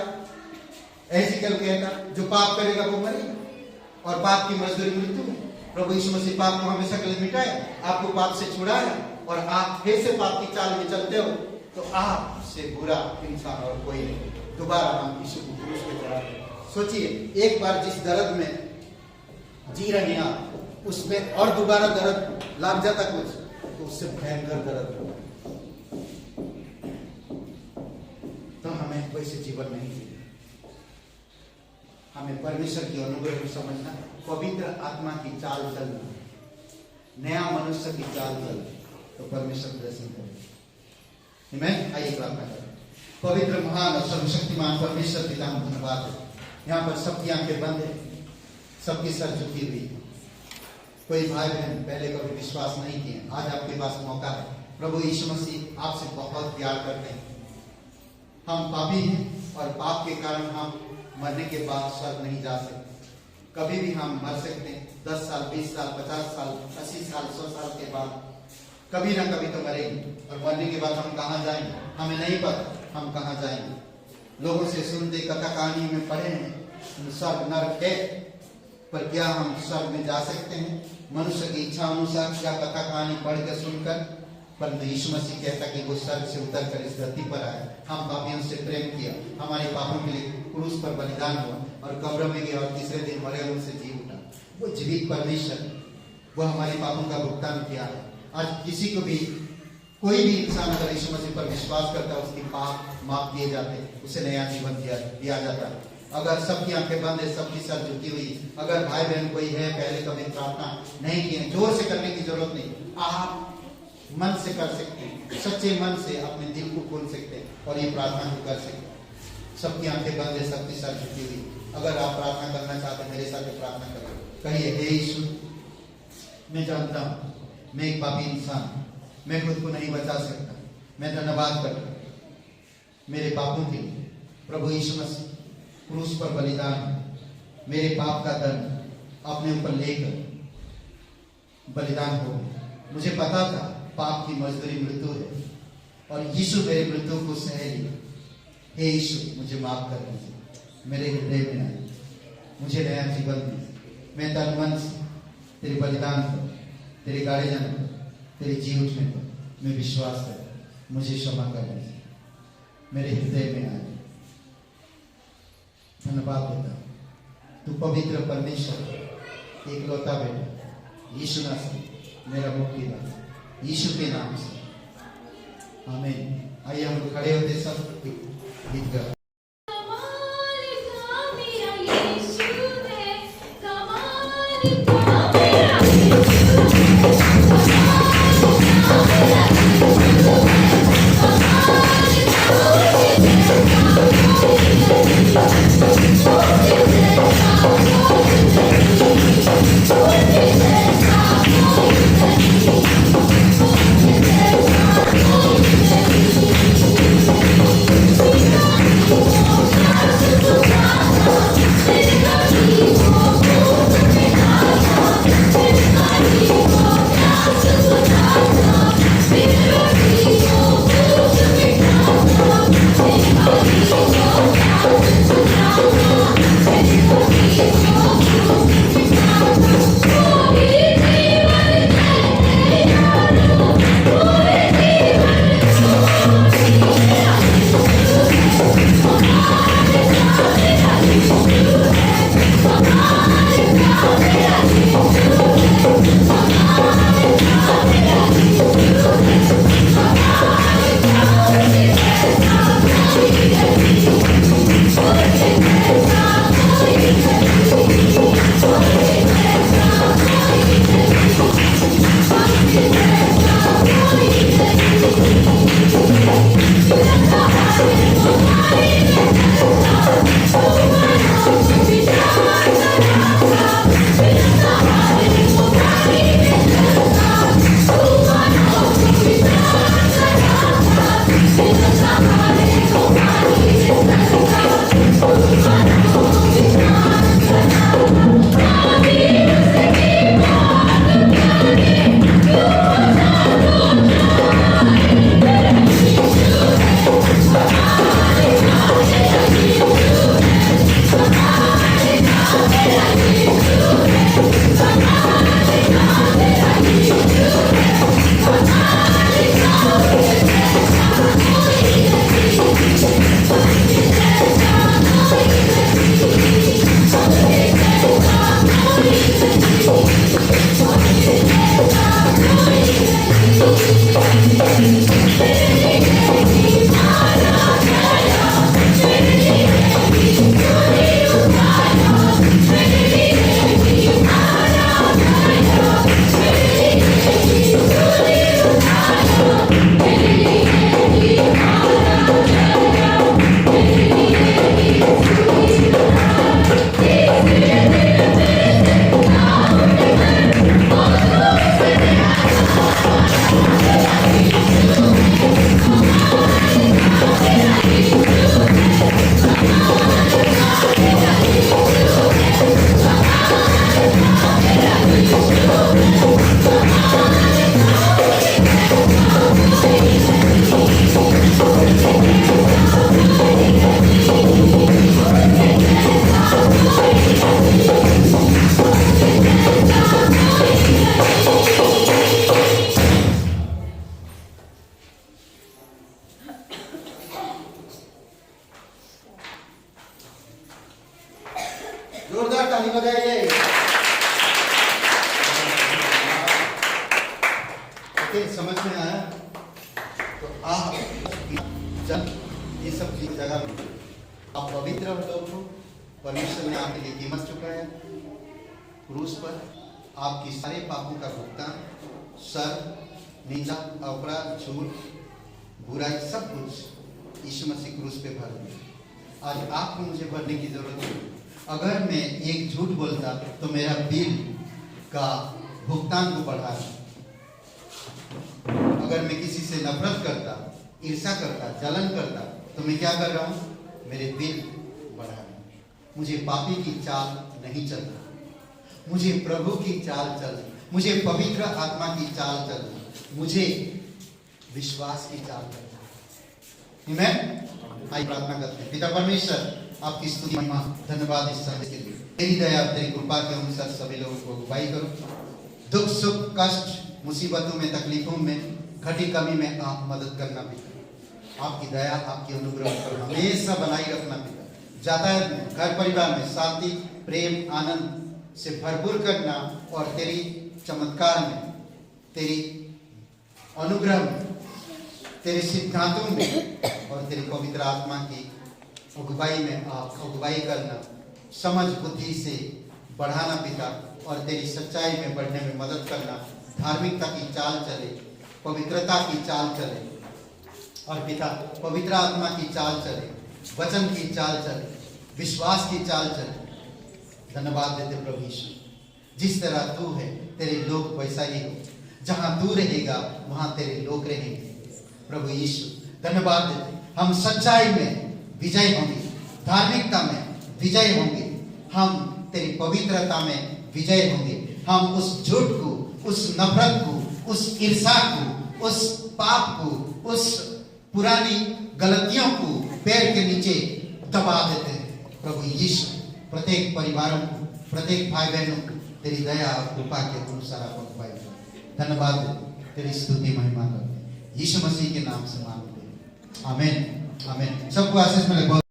Speaker 1: एहजकेल कहता, जो पाप करेगा वो मरेगा, और पाप की मजदूरी मृत्यु है। प्रभु यीशु मसीह पाप को हमेशा के लिए मिटाया, आपको पाप से छुड़ाया, और आप फिर से पाप की चाल में चलते हो तो आपसे बुरा इंसान और कोई नहीं। दोबारा हम यीशु को क्रूस पे चढ़ा। सोचिए, एक बार जिस दर्द में जी रहे हैं आप, उसमें और दोबारा दर्द लग जाता कुछ, तो उससे भयंकर दर्द होगा। तो हमें वैसे जीवन नहीं जीना, हमें परमेश्वर की अनुग्रह को समझना, पवित्र आत्मा की चाल चलना, नया मनुष्य की चाल चलना, तो परमेश्वर दर्शन करें। आइए प्रार्थना करें। पवित्र, महान और सर्वशक्तिमान परमेश्वर पिता, हम धन्यवाद है, यहाँ पर सबकी आंखें बंद है, सबकी सर झुकी हुई है। कोई भाई बहन पहले कभी विश्वास नहीं किए, आज आपके पास मौका है। प्रभु यीशु मसीह आपसे बहुत प्यार करते हैं। हम पापी हैं और पाप के कारण हम मरने के बाद स्वर्ग नहीं जा सकते। कभी भी हम मर सकते हैं, 10 साल, 20 साल, 50 साल, 80 साल, 100 साल के बाद, कभी ना कभी तो मरेंगे। और मरने के बाद हम कहाँ जाएंगे हमें नहीं पता, हम कहाँ जाएंगे। लोगों से सुनते, कथा कहानी में पढ़े हैं स्वर्ग नरक है, पर क्या हम स्वर्ग में जा सकते हैं मनुष्य की इच्छा अनुसार, क्या कथा कहानी पढ़ कर सुनकर? परंतु यीशु मसीह कहता कि वो स्वर्ग से उतर कर इस धरती पर आए, हम पापियों से प्रेम किया, हमारे पापों के लिए क्रूस पर बलिदान हुआ और कब्र में गया और तीसरे दिन मरे उनसे जी उठा। वो जीवित परमेश्वर, वो हमारे पापों का भुगतान किया है। आज किसी को भी, कोई भी इंसान अगर यीशु मसीह पर विश्वास करता है, उसके पाप माफ किए जाते, उसे नया जीवन दिया जाता है। अगर सबकी आंखें बंद है, सबकी सर झुकी हुई, अगर भाई बहन कोई है पहले कभी प्रार्थना नहीं की है, जोर से करने की जरूरत नहीं, आप मन से कर सकते हैं, सच्चे मन से अपने दिल को खोल सकते हैं और ये प्रार्थना को कर सकते हैं। सबकी आंखें बंद है, सबकी सर झुकी हुई। अगर आप प्रार्थना करना चाहते हैं मेरे साथ प्रार्थना करो। कहिए, हे यीशु, मैं जानता हूँ मैं एक पापी इंसान, मैं खुद को नहीं बचा सकता। मैं धन्यवाद करता हूँ मेरे पापों के लिए। प्रभु यीशु मसीह क्रूस पर बलिदान, मेरे पाप का दंड अपने ऊपर लेकर बलिदान हो गया। मुझे पता था पाप की मजदूरी मृत्यु है और यीशु मेरे मृत्यु को सह लिया। हे यीशु, मुझे माफ कर दीजिए, मेरे हृदय में आए, मुझे नया जीवन दीजिए। मैं तन मन से तेरे बलिदान पर, तेरे गाड़े जाने पर, तेरे जी उठने पर मैं विश्वास करता, मुझे क्षमा कर दीजिए, मेरे हृदय में आए। धन्यवाद देता हूँ, तू पवित्र परमेश्वर एकलौता बेटा यीशु नासरी मेरा मुक्तिदाता, यीशु के नाम से आमीन। आइए हम लोग खड़े होते सब गीत गा।
Speaker 3: जोरदार ताली बजाइए।
Speaker 1: ओके, समझ में आया? तो आप जब ये सब चीज जगह आप पवित्र लोग हो, परमेश्वर ने आपके लिए कीमत चुकाया क्रूस पर, आपकी सारे पापों का भुगतान, सर, नीचा, अपराध, झूठ, बुराई, सब कुछ यीशु मसीह क्रूस पे भर दिया। आज आपको मुझे भरने की जरूरत है। अगर मैं एक झूठ बोलता तो मेरा बिल का भुगतान को बढ़ा रहा। अगर मैं किसी से नफरत करता, ईर्ष्या करता, जलन करता, तो मैं क्या कर रहा हूँ? मेरे बिल बढ़ा रहा हूँ। मुझे पापी की चाल नहीं चलना, मुझे प्रभु की चाल चलनी, मुझे पवित्र आत्मा की चाल चलनी, मुझे विश्वास की चाल चलना। आमीन। आइए प्रार्थना करते हैं। पिता परमेश्वर, आपकी स्तुति महिमा धन्यवाद इस समय के लिए। तेरी दया तेरी कृपा के अनुसार सभी लोगों को अगुवाई करो। दुख सुख कष्ट मुसीबतों में तकलीफों में घटी कमी में आप मदद करना पिता। आपकी दया आपकी अनुग्रह पर हमेशा बनाई रखना पिता। यातायात में घर परिवार में शांति प्रेम आनंद से भरपूर करना और तेरी चमत्कार में तेरी अनुग्रह में तेरे सिद्धांतों में और तेरी पवित्र आत्मा की अगुवाई में आप अगुवाई करना, समझ बुद्धि से बढ़ाना पिता और तेरी सच्चाई में बढ़ने में मदद करना। धार्मिकता की चाल चले, पवित्रता की चाल चले और पिता पवित्र आत्मा की चाल चले, वचन की चाल चले, विश्वास की चाल चले। धन्यवाद देते प्रभु यीशु, जिस तरह तू है तेरे लोग वैसा ही हो। जहां तू रहेगा वहां तेरे लोग रहेंगे। प्रभु यीशु धन्यवाद देते, हम सच्चाई में विजय होंगे, धार्मिकता में विजय होंगे, हम तेरी पवित्रता में विजय होंगे। हम उस झूठ को, उस नफरत को, उस ईर्ष्या को, उस पाप को, उस पुरानी गलतियों को पैर के नीचे दबा देते हैं। प्रभु यीशु प्रत्येक परिवारों को, प्रत्येक भाई बहनों को तेरी दया और कृपा के अनुसार आप अगुवाई करो। धन्यवाद देते, तेरी स्तुति महिमा करते, यीशु मसीह के नाम से मांगते हैं। आमीन आमीन। सबको आशीष मिले।